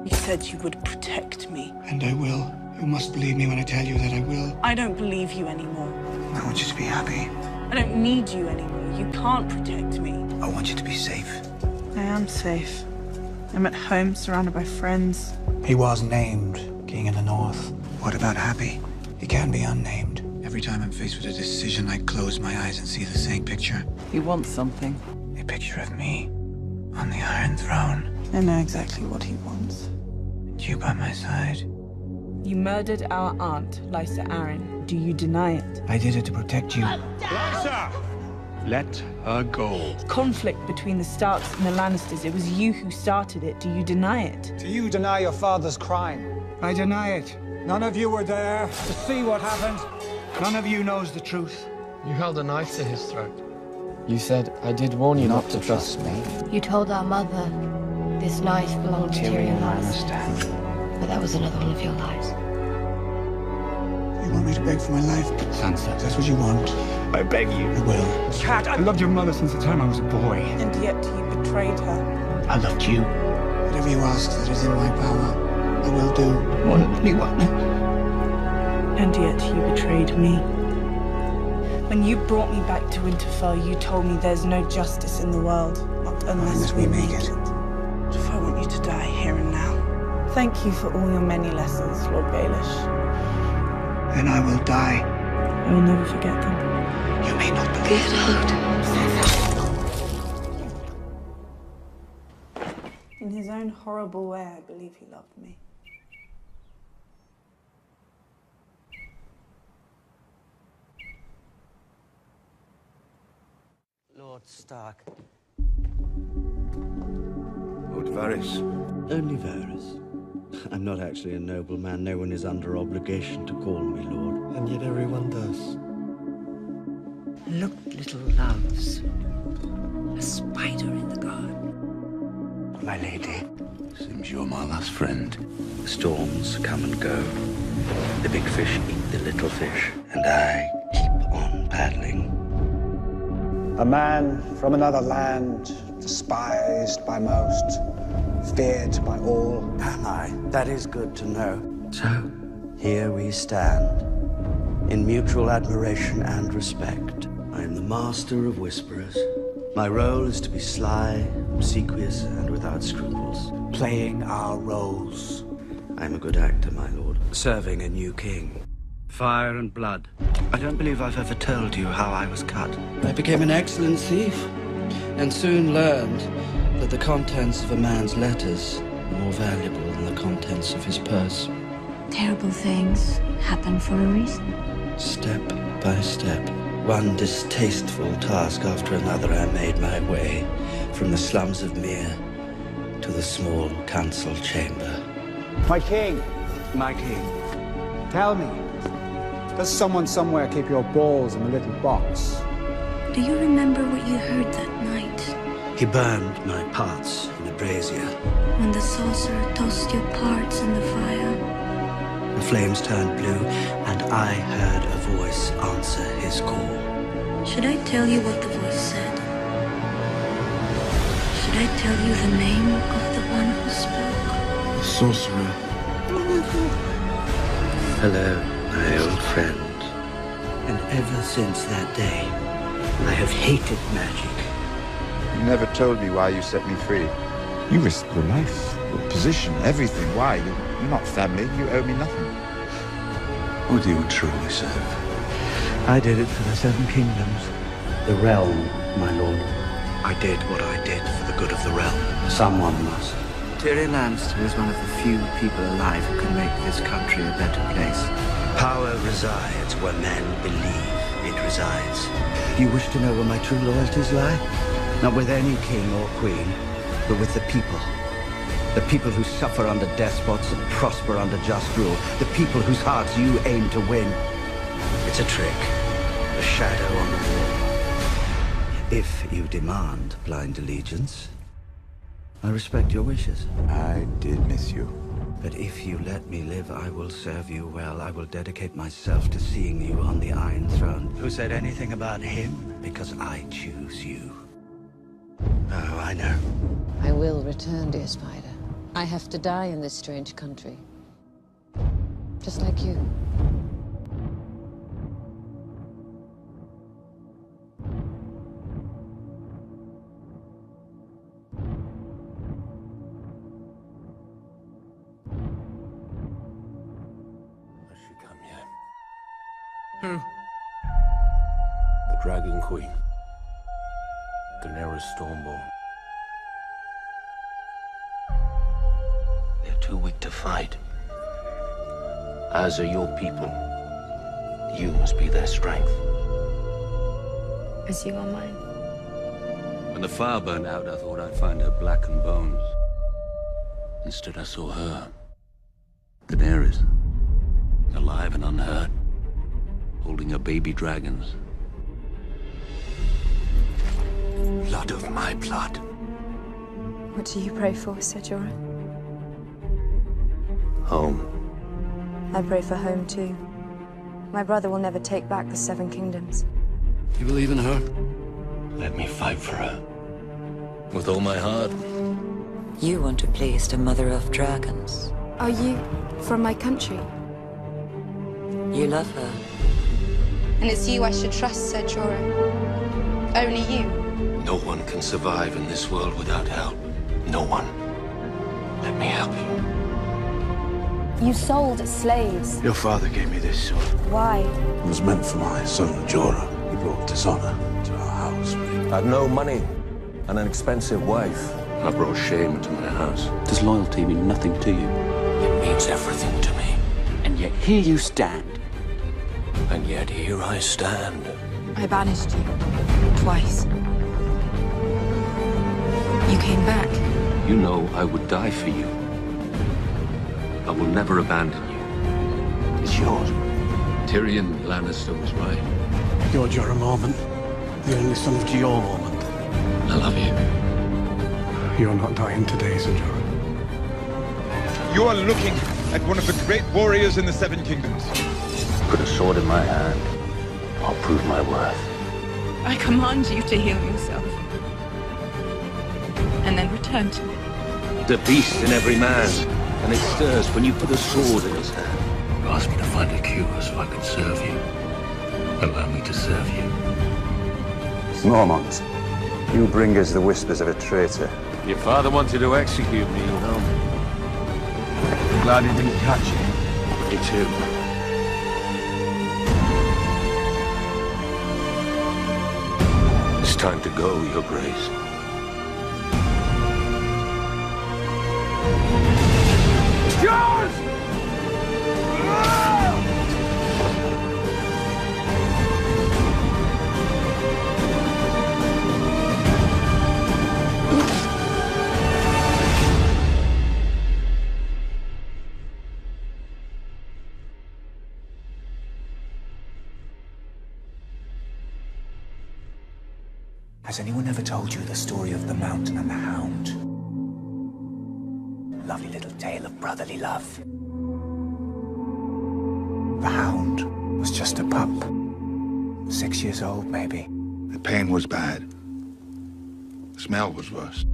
You said you would protect me. And I will. You must believe me when I tell you that I will. I don't believe you anymore. I want you to be happy. I don't need you anymore. You can't protect me. I want you to be safe. I am safe. I'm at home, surrounded by friends. He was named King in the North. What about happy? He can be unnamed. Every time I'm faced with a decision, I close my eyes and see the same picture. He wants something. A picture of me on the Iron Throne. I know exactly what he wants. And you by my side. You murdered our aunt, Lysa Arryn. Do you deny it? I did it to protect you. Lysa! Let her go. Conflict between the Starks and the Lannisters. It was you who started it. Do you deny it? Do you deny your father's crime? I deny it. None of you were there to see what happened. None of you knows the truth. You held a knife to his throat. You said I did warn you not to trust me. You told our mother this knife belonged to Tyrion Lannister. But that was another one of your lies. You want me to beg for my life? Sansa, that's what you want. I beg you. I will. Cat, I loved your mother since the time I was a boy. And yet you betrayed her. I loved you. Whatever you ask that is in my power, I will do. More than anyone. And yet you betrayed me. When you brought me back to Winterfell, you told me there's no justice in the world, not unless we make it. If I want you to die here and now. Thank you for all your many lessons, Lord Baelish. Then I will die. I will never forget them. You may not believe it. In his own horrible way, I believe he loved me. Lord Stark. Lord Varys. Only Varys. I'm not actually a nobleman. No one is under obligation to call me Lord. And yet everyone does. Look, little loves. A spider in the garden. My lady. Seems you're my last friend. Storms come and go. The big fish eat the little fish. And I keep on paddling. A man from another land, despised by most, feared by all. Am I? That is good to know. So, here we stand, in mutual admiration and respect. I am the master of whisperers. My role is to be sly, obsequious, and without scruples. Playing our roles. I am a good actor, my lord, serving a new king. Fire and blood. I don't believe I've ever told you how I was cut. I became an excellent thief, and soon learned that the contents of a man's letters are more valuable than the contents of his purse. Terrible things happen for a reason. Step by step, one distasteful task after another, I made my way from the slums of Mere to the small council chamber. My king. My king. Tell me, does someone somewhere keep your balls in a little box? Do you remember what you heard that night? He burned my parts in a brazier. When the saucer tossed your parts in the fire. The flames turned blue, and I heard a voice answer his call. Should I tell you what the voice said? Should I tell you the name of the one who spoke? The sorcerer. Hello, my old friend. And ever since that day, I have hated magic. You never told me why you set me free. You risked your life, your position, everything. Why? You're not family. You owe me nothing. Who do you truly serve? I did it for the Seven Kingdoms. The realm, my lord. I did what I did for the good of the realm. Someone must. Tyrion Lannister is one of the few people alive who can make this country a better place. Power resides where men believe it resides. You wish to know where my true loyalties lie? Not with any king or queen, but with the people. The people who suffer under despots and prosper under just rule. The people whose hearts you aim to win. It's a trick. A shadow on the wall. If you demand blind allegiance, I respect your wishes. I did miss you. But if you let me live, I will serve you well. I will dedicate myself to seeing you on the Iron Throne. Who said anything about him? Because I choose you. Oh, I know. I will return, dear Spider. I have to die in this strange country. Just like you. Who? The Dragon Queen. Daenerys Stormborn. They're too weak to fight. As are your people. You must be their strength. As you are mine. When the fire burned out, I thought I'd find her blackened bones. Instead, I saw her. Daenerys. Alive and unhurt. Holding her baby dragons. Blood of my blood. What do you pray for, Ser Jorah? Home. I pray for home too. My brother will never take back the Seven Kingdoms. You believe in her? Let me fight for her. With all my heart. You want to please the mother of dragons. Are you from my country? You love her. And it's you I should trust, Sir Jorah. Only you. No one can survive in this world without help. No one. Let me help you. You sold slaves. Your father gave me this sword. Why? It was meant for my son, Jorah. He brought dishonor to our house. I've no money and an expensive wife. I brought shame into my house. Does loyalty mean nothing to you? It means everything to me. And yet here you stand. And yet here I stand. I banished you. Twice. You came back. You know I would die for you. I will never abandon you. It's yours. Tyrion Lannister was right. You're Jorah Mormont, the only son of Jorah Mormont. I love you. You're not dying today, Sir Jorah. You are looking at one of the great warriors in the Seven Kingdoms. Put a sword in my hand. I'll prove my worth. I command you to heal yourself. And then return to me. The beast in every man, and it stirs when you put a sword in his hand. You asked me to find a cure so I could serve you. Allow me to serve you. Mormont, you bring us the whispers of a traitor. Your father wanted to execute me, you know. Glad he didn't catch you. Me too. It's time to go, Your Grace. Yours! Has anyone ever told you the story of the Mountain and the Hound? Lovely little tale of brotherly love. The Hound was just a pup. 6 years old, maybe. The pain was bad. The smell was worse.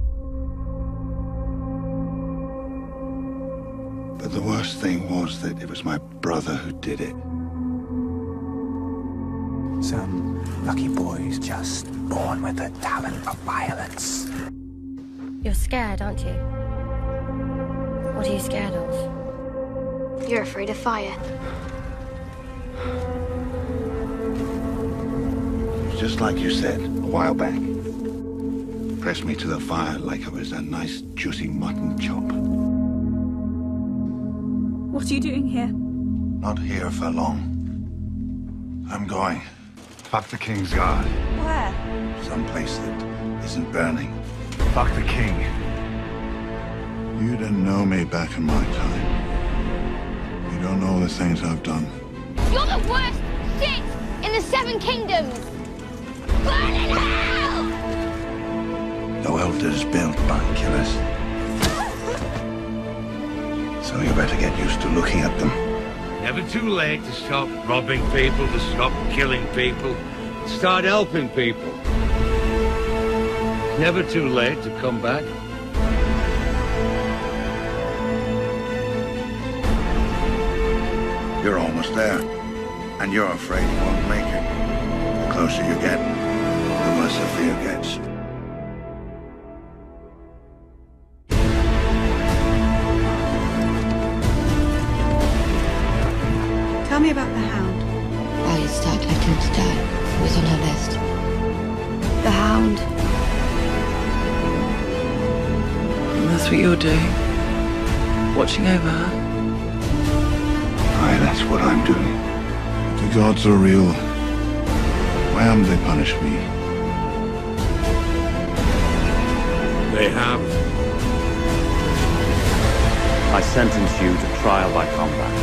But the worst thing was that it was my brother who did it. Some lucky boys just born with a talent for violence. You're scared, aren't you? What are you scared of? You're afraid of fire. Just like you said a while back. Pressed me to the fire like I was a nice, juicy mutton chop. What are you doing here? Not here for long. I'm going. Fuck the King's Guard. Where? Someplace that isn't burning. Fuck the king. You didn't know me back in my time. You don't know the things I've done. You're the worst shit in the Seven Kingdoms! Burn in hell! No elders built barn killers. So you better get used to looking at them. Never too late to stop robbing people, to stop killing people, to start helping people. Never too late to come back. You're almost there, and you're afraid you won't make it. The closer you get, the worse the fear gets. Tell me about the Hound. Arya Stark left him to die. It was on her list. The Hound. That's what you're doing? Watching over her? Aye, that's what I'm doing. If the gods are real, why haven't they punished me? They have. I sentence you to trial by combat.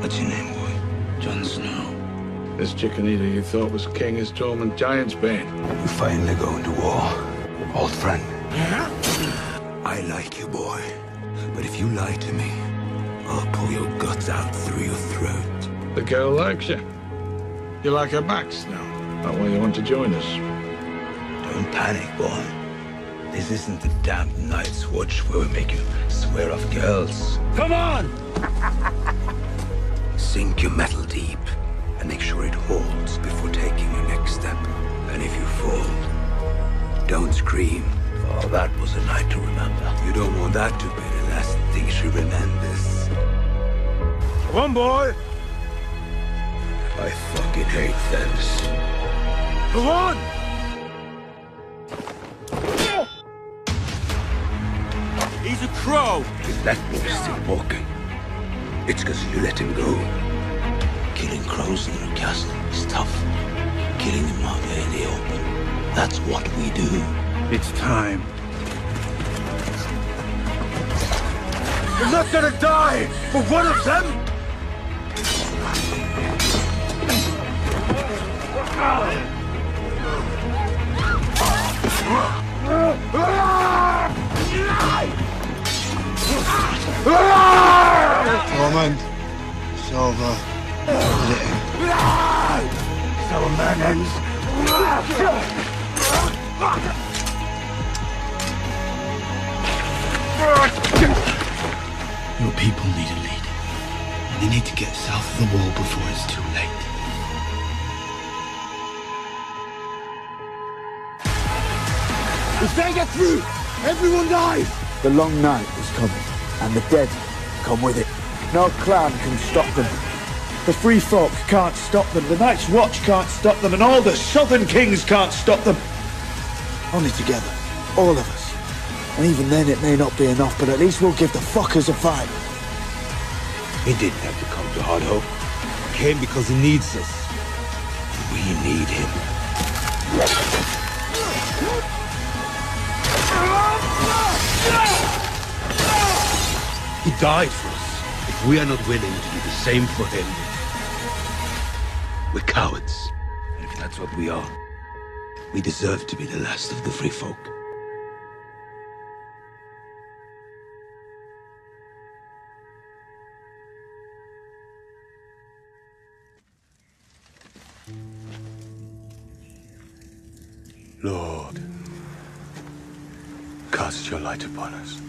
What's your name, boy? Jon Snow. This chicken eater you thought was king is torment giant's bane. You finally going to war, old friend. I like you, boy. But if you lie to me, I'll pull your guts out through your throat. The girl likes you. You like her backs now. That why you want to join us? Don't panic, boy. This isn't the damn Night's Watch where we make you swear off girls. Come on! Sink your metal deep and make sure it holds before taking your next step. And if you fall, don't scream. Oh, that was a night to remember. You don't want that to be the last thing she remembers. Come on, boy! I fucking hate fence. Come on! He's a crow! If that boy's still walking, it's because you let him go. Killing crows in the castle is tough. Killing them out there in the open, that's what we do. It's time. You're not gonna die for one of them! Torment, Silver, so man ends. Your people need a leader. And they need to get south of the wall before it's too late. If they get through, everyone dies! The long night is coming, and the dead come with it. No clan can stop them. The free folk can't stop them. The Night's Watch can't stop them, and all the Southern Kings can't stop them. Only together, all of us. And even then it may not be enough, but at least we'll give the fuckers a fight. He didn't have to come to Hard Hope. He came because he needs us. We need him. He died for us. If we are not willing to do the same for him, we're cowards. And if that's what we are, we deserve to be the last of the free folk. Lord, cast your light upon us.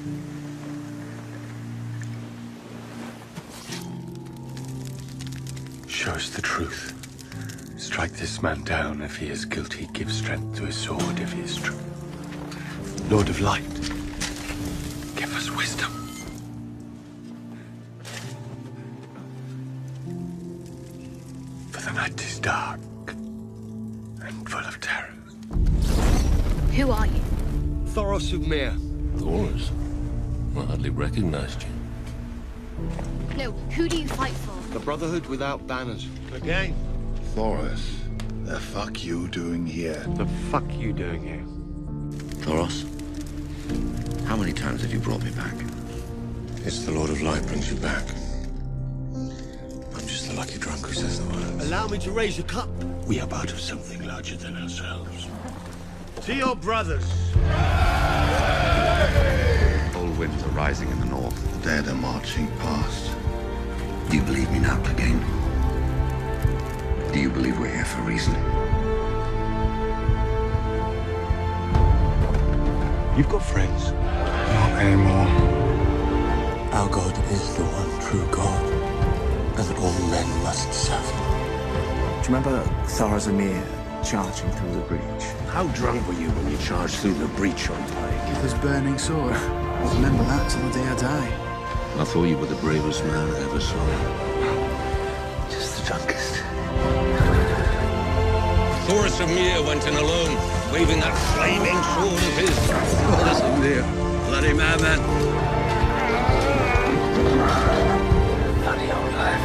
Show us the truth. Strike this man down if he is guilty. Give strength to his sword if he is true. Lord of Light, give us wisdom. For the night is dark and full of terrors. Who are you? Thoros of Myr. Thoros? I hardly recognized you. No, who do you fight for? The Brotherhood without banners. Again? Thoros, the fuck you doing here? The fuck you doing here? Thoros, how many times have you brought me back? It's the Lord of Light brings you back. I'm just the lucky drunk who says the words. Allow me to raise a cup. We are part of something larger than ourselves. To your brothers. Cold winds are rising in the north. The dead are marching past. Do you believe me now, Clegane? Do you believe we're here for a reason? You've got friends. Not anymore. Our God is the one true God, and all men must serve him. Do you remember Thoros of Myr charging through the breach? How drunk were you when you charged through the breach on Pike? It was burning sore. I'll remember that till the day I die. I thought you were the bravest man I ever saw. Just the drunkest. Thoros of Myr went in alone, waving that flaming sword of his. Thoros of Myr, bloody madman. Bloody old life.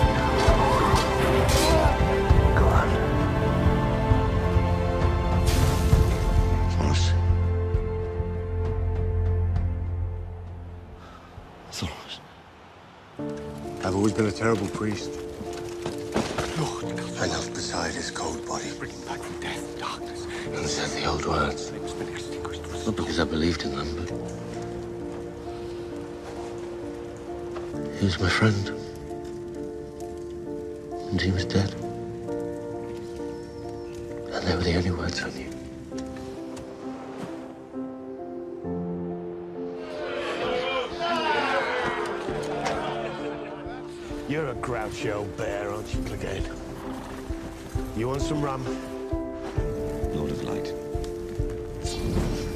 Go on. Thoros. I've always been a terrible priest. his cold body. Bringing back from death, darkness. And said the old words. Not because I believed in them, but he was my friend. And he was dead. And they were the only words I knew. You're a grouchy old bear, aren't you, Clegane? You want some rum? Lord of Light,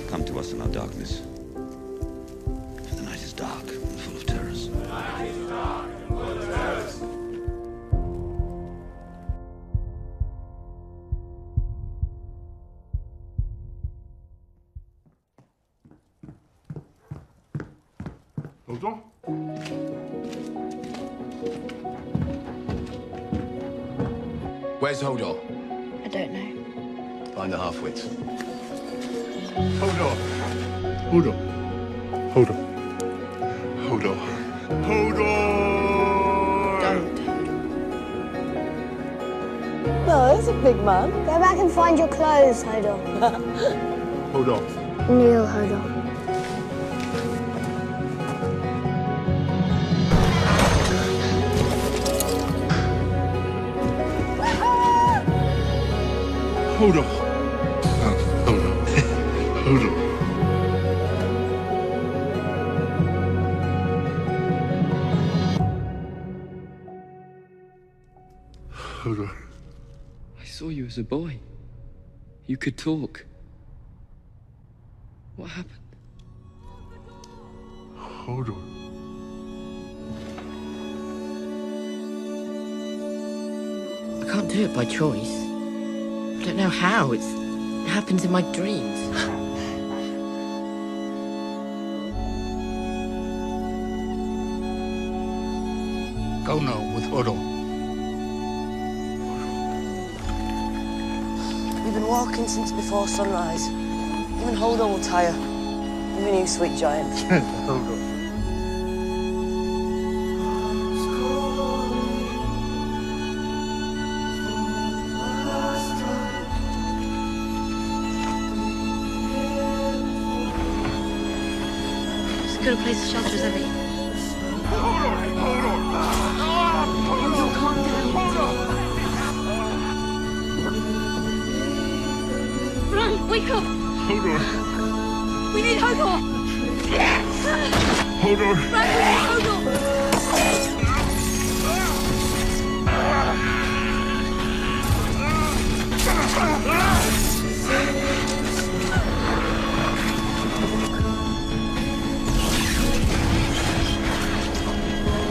come to us in our darkness. For the night is dark and full of terrors. The night is dark and full of terrors. Hold on. Where's Hodor? I don't know. Find the half-wits. Hold on. Hold on. Hold on. Hold on. Hold on. Don't. No, that's a big man. Go back and find your clothes, Hodor. Hold on. Kneel, Hodor. Hold on. Hold on. Hold on. Hold on. I saw you as a boy. You could talk. What happened? Hold on. I can't do it by choice. I don't know how. It happens in my dreams. Go now with Hodor. We've been walking since before sunrise. Even Hodor will tire. Even you, sweet giant. Hold on. As good a place to shelter as ever. Run! Wake up! Hodor. We need Hodor! Hodor. Run! We need Hodor!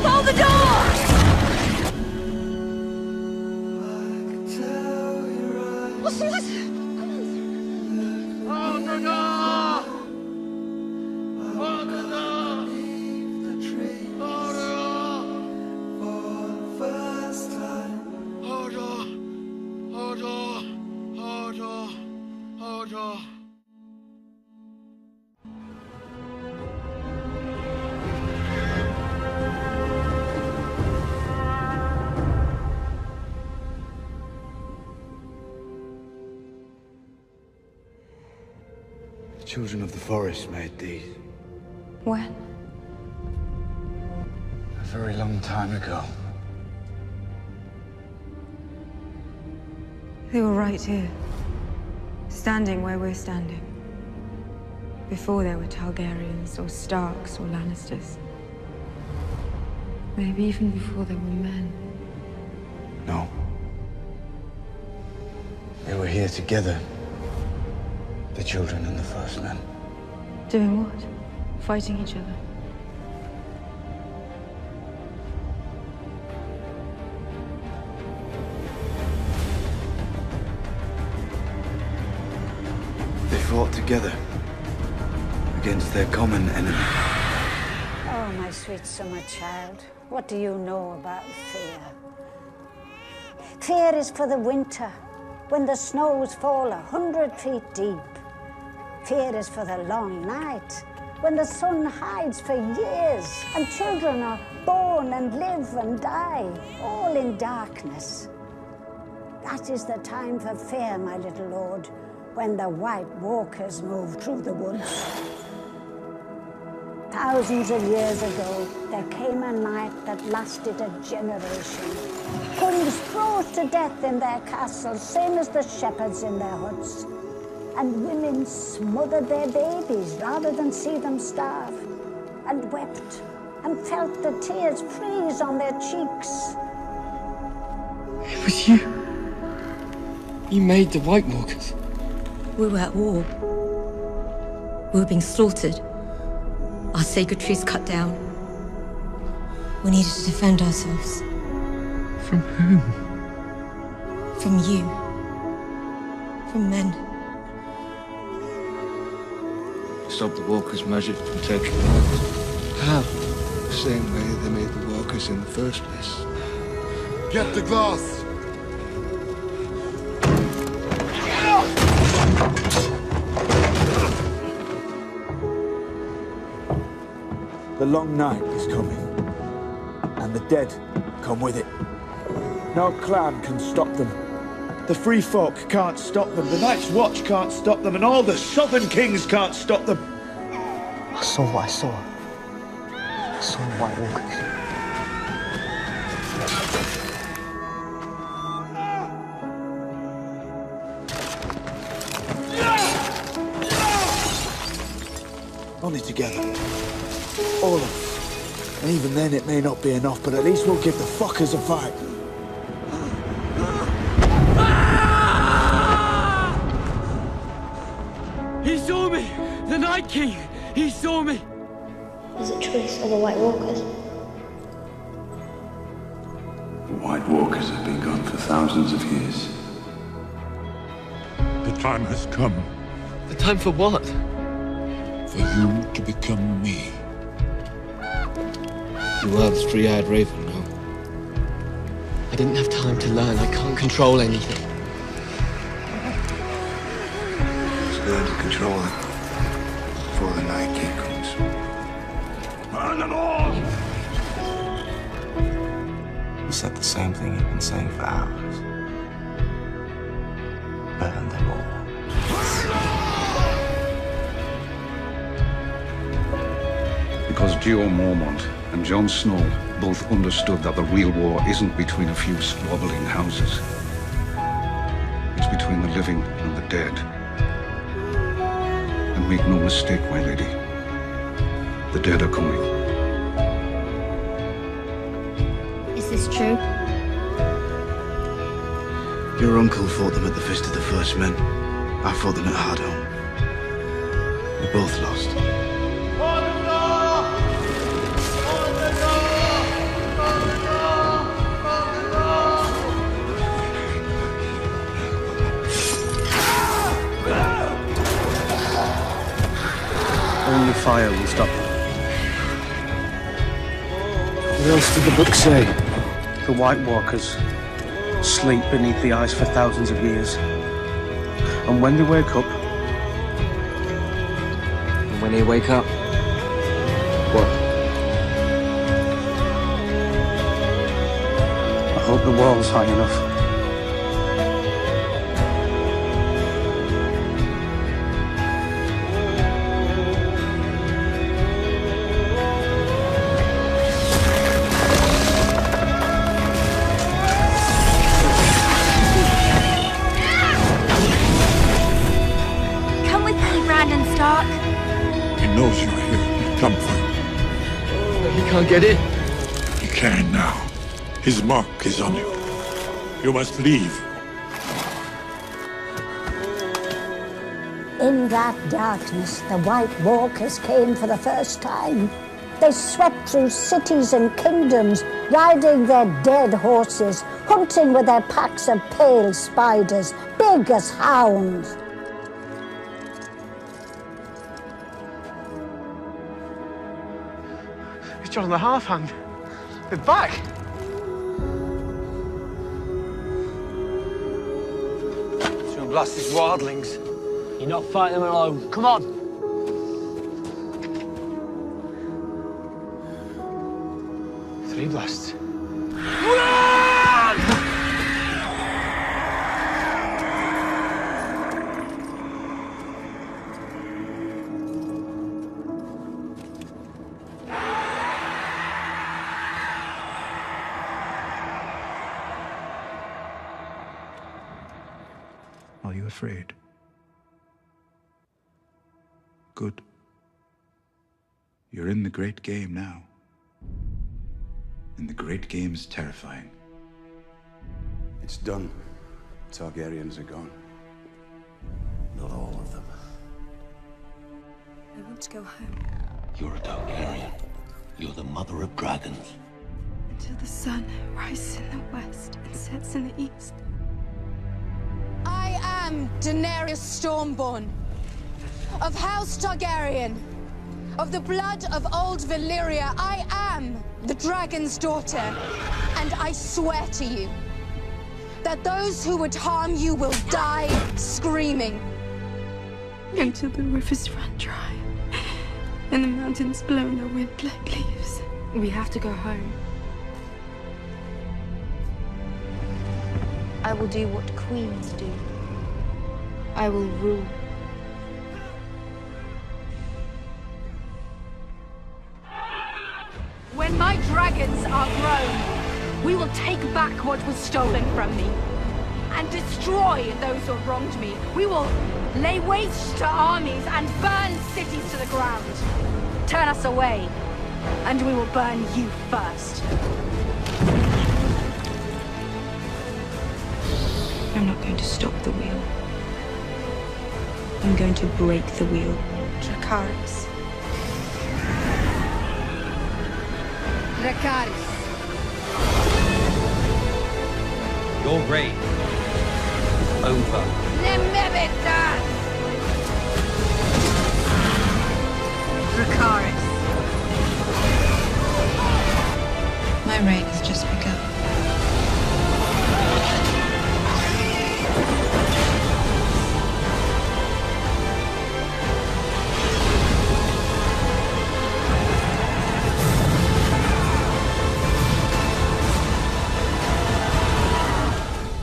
Hold the door! What's this? Hold the door! Hold the door! Hodor. The children of the forest made these. When? A very long time ago. They were right here. Standing where we're standing. Before there were Targaryens, or Starks, or Lannisters. Maybe even before there were men. No. They were here together. The children and the first men. Doing what? Fighting each other? They fought together against their common enemy. Oh, my sweet summer child, what do you know about fear? Fear is for the winter, when the snows fall 100 feet deep. Fear is for the long night, when the sun hides for years, and children are born and live and die, all in darkness. That is the time for fear, my little lord, when the White Walkers move through the woods. Thousands of years ago, there came a night that lasted a generation. Kings froze to death in their castles, same as the shepherds in their huts. And women smothered their babies rather than see them starve, and wept and felt the tears freeze on their cheeks. It was you. You made the White Walkers. We were at war. We were being slaughtered. Our sacred trees cut down. We needed to defend ourselves. From whom? From you. From men. Stop the Walkers' magic from taking over. How? The same way they made the Walkers in the first place. Get the glass! The long night is coming, and the dead come with it. No clan can stop them. The free folk can't stop them, the Night's Watch can't stop them, and all the Southern Kings can't stop them. I saw what I saw. I saw the White Walkers. Only together. All of us. And even then it may not be enough, but at least we'll give the fuckers a fight. He saw me! The Night King! He saw me! Is it true of the White Walkers? The White Walkers have been gone for thousands of years. The time has come. The time for what? For you to become me. You are the three-eyed raven, no? I didn't have time to learn. I can't control anything. Let's learn to control it before the Night King comes. Burn them all! You said the same thing you've been saying for hours. Burn them all. Because Geo Mormont and Jon Snow both understood that the real war isn't between a few squabbling houses. It's between the living and the dead. And make no mistake, my lady, the dead are coming. Is this true? Your uncle fought them at the Fist of the First Men. I fought them at Hardhome. We both lost. Only fire will stop them. What else did the book say? The White Walkers sleep beneath the ice for thousands of years. And when they wake up... And when they wake up, what? I hope the wall's high enough. He knows you're here. He'll come for you. He can't get in. He can now. His mark is on you. You must leave. In that darkness, the White Walkers came for the first time. They swept through cities and kingdoms, riding their dead horses, hunting with their packs of pale spiders, big as hounds. It's John the Half-Hand. They're back. She'll blast these wildlings. You're not fighting them alone. Come on. Three blasts. Are you afraid? Good. You're in the great game now. And the great game is terrifying. It's done. Targaryens are gone. Not all of them. I want to go home. You're a Targaryen. You're the mother of dragons. Until the sun rises in the west and sets in the east. I am Daenerys Stormborn, of House Targaryen, of the blood of old Valyria. I am the dragon's daughter, and I swear to you that those who would harm you will die screaming. Until the rivers run dry and the mountains blow in the wind like leaves. We have to go home. I will do what queens do. I will rule. When my dragons are grown, we will take back what was stolen from me and destroy those who have wronged me. We will lay waste to armies and burn cities to the ground. Turn us away, and we will burn you first. I'm not going to stop the wheel. I'm going to break the wheel. Dracarys. Dracarys. Your reign over. Nemebita! Dracarys. My reign has just begun.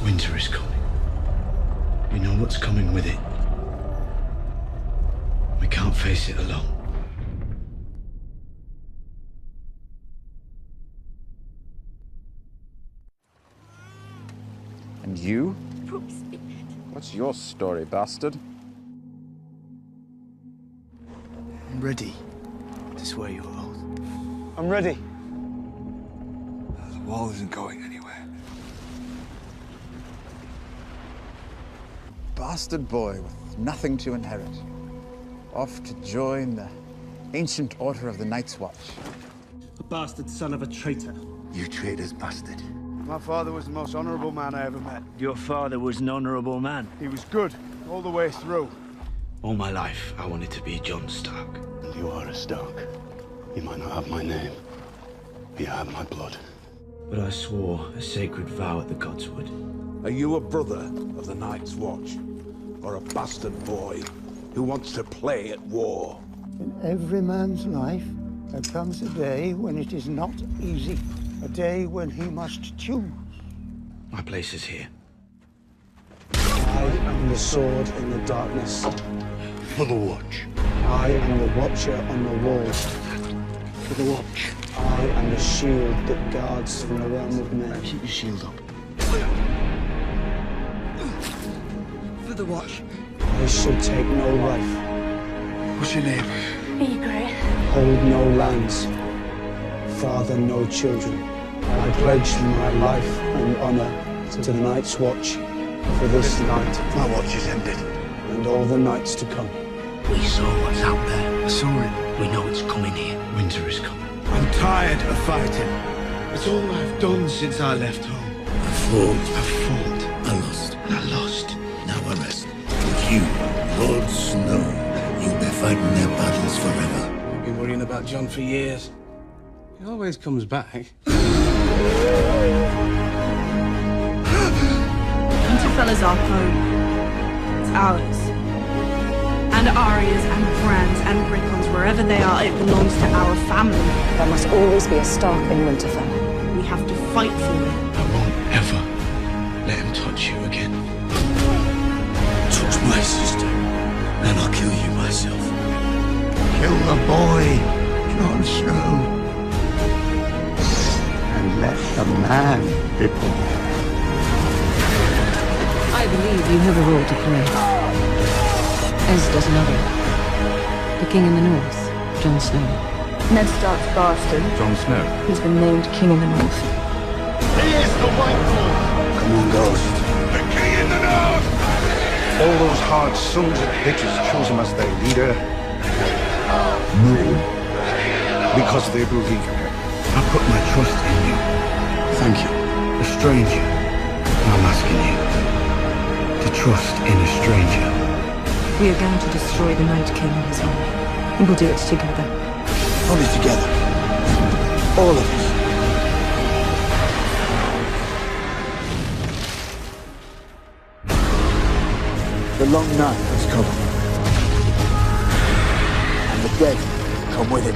Winter is coming. We know what's coming with it. We can't face it alone. And you? What's your story, bastard? I'm ready to swear your oath. I'm ready. The wall isn't going anywhere. Bastard boy with nothing to inherit. Off to join the ancient order of the Night's Watch. A bastard son of a traitor. You traitor's bastard. My father was the most honorable man I ever met. Your father was an honorable man. He was good all the way through. All my life, I wanted to be Jon Stark. And you are a Stark. You might not have my name, but you have my blood. But I swore a sacred vow at the gods would. Are you a brother of the Night's Watch? Or a bastard boy who wants to play at war? In every man's life, there comes a day when it is not easy. A day when he must choose. My place is here. I am the sword in the darkness. For the Watch. I am the watcher on the wall. For the Watch. I am the shield that guards from the realm of men. Keep your shield up. For the Watch. I shall take no wife. What's your name? Egret. Hold no lands. Father no children. I pledge my life and honor to the Night's Watch for this night. My watch is ended. And all the nights to come. We saw what's out there. I saw it. We know it's coming here. Winter is coming. I'm tired of fighting. It's all I've done since I left home. I I've fought. I lost. And I lost. Now I rest. But you, Lord Snow, you'll be fighting their battles forever. I've been worrying about Jon for years. He always comes back. Winterfell is our home. It's ours. And Arya's and Bran's and Rickon's, wherever they are, it belongs to our family. There must always be a Stark in Winterfell. We have to fight for it. I won't ever let him touch you again. Touch my sister, and I'll kill you myself. Kill the boy, Jon Snow. And let the man be born. I I believe you have a role to play. As does another. The King in the North, Jon Snow. Ned Stark's bastard. Jon Snow. He's been named King in the North. He is the White Wolf. Come on, Ghost. The King in the North. All those hard sons of bitches chose him as their leader. No. Because they believe in him. I put my trust in you. Thank you. A stranger. I'm asking you to trust in a stranger. We are going to destroy the Night King and his army. And we'll do it together. Only together. All of us. The long night has come. And the dead come with it.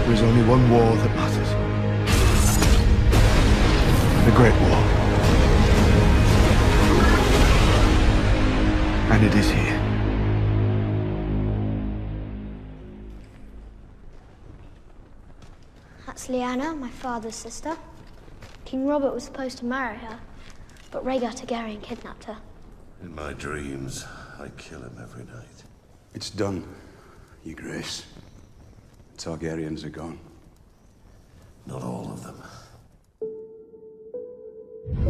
There is only one war that matters. The Great War. And it is here. That's Lyanna, my father's sister. King Robert was supposed to marry her, but Rhaegar Targaryen kidnapped her. In my dreams, I kill him every night. It's done, Your Grace. The Targaryens are gone. Not all of them.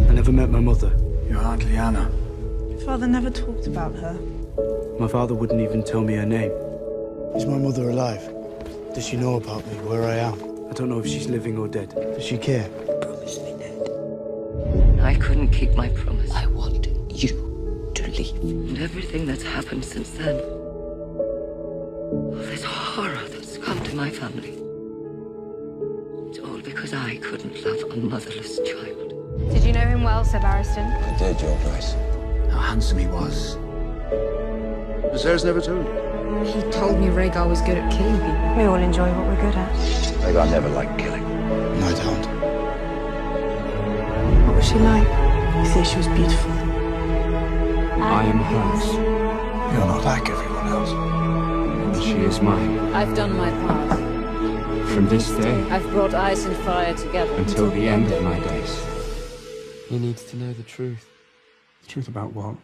I never met my mother. Your Aunt Lyanna. Father never talked about her. My father wouldn't even tell me her name. Is my mother alive? Does she know about me, where I am? I don't know if she's living or dead. Does she care? Promise me, Ned. I couldn't keep my promise. I want you to leave. And everything that's happened since then. All this horror that's come to my family. It's all because I couldn't love a motherless child. Did you know him well, Sir Barristan? I did, Your Grace. How handsome he was. Viserys never told you. He told me Rhaegar was good at killing people. We all enjoy what we're good at. Rhaegar never liked killing. No, I don't. What was she like? You say she was beautiful. I am hers. You're not like everyone else. And she is mine. I've done my part. From this day I've brought ice and fire together. until the end of my days. He needs to know the truth. The truth about what?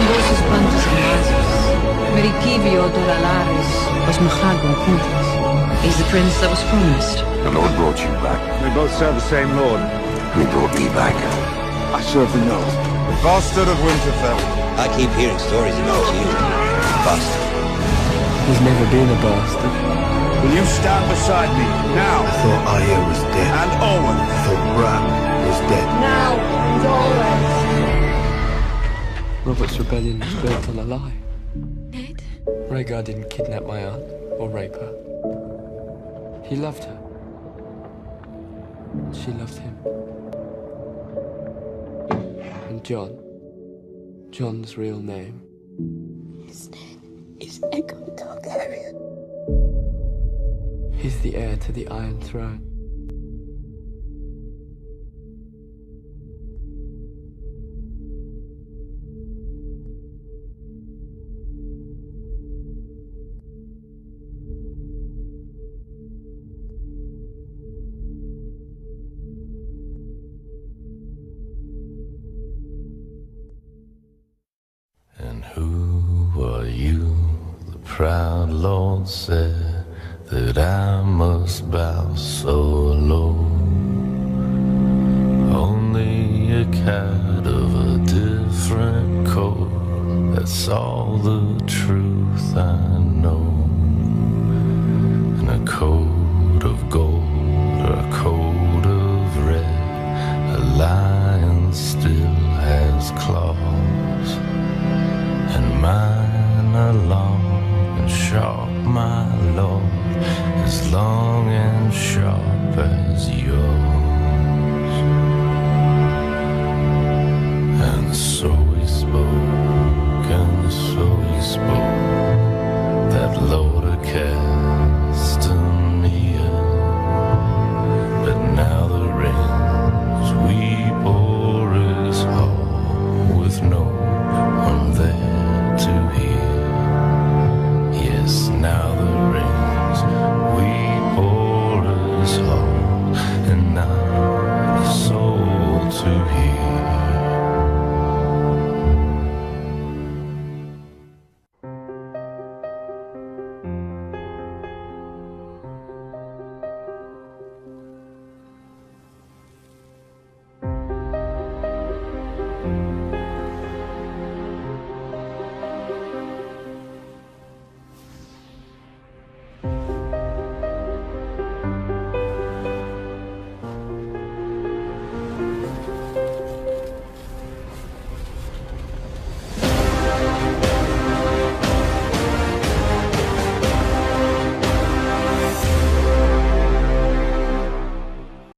Vossos bandos amados, Merikivio Doralares, os Mahago Puntas. He's the prince that was promised. The Lord brought you back. We both serve the same lord. He brought me back. I serve the North. The bastard of Winterfell. I keep hearing stories about you. Bastard. He's never been a bastard. Will you stand beside me now? I thought Arya was dead. And always. I thought Bran was dead. Now and always. Robert's rebellion was built on a lie. Ned? Rhaegar didn't kidnap my aunt or rape her. He loved her. She loved him. And Jon's real name His name is Aegon Targaryen. He's the heir to the Iron Throne. And who are you? The proud Lord said that I must bow so low. Only a cat of a different coat, that's all the truth I know. And a coat of gold or a coat of red, a lion still has claws. And mine are long and sharp, my lord, as long and sharp as yours.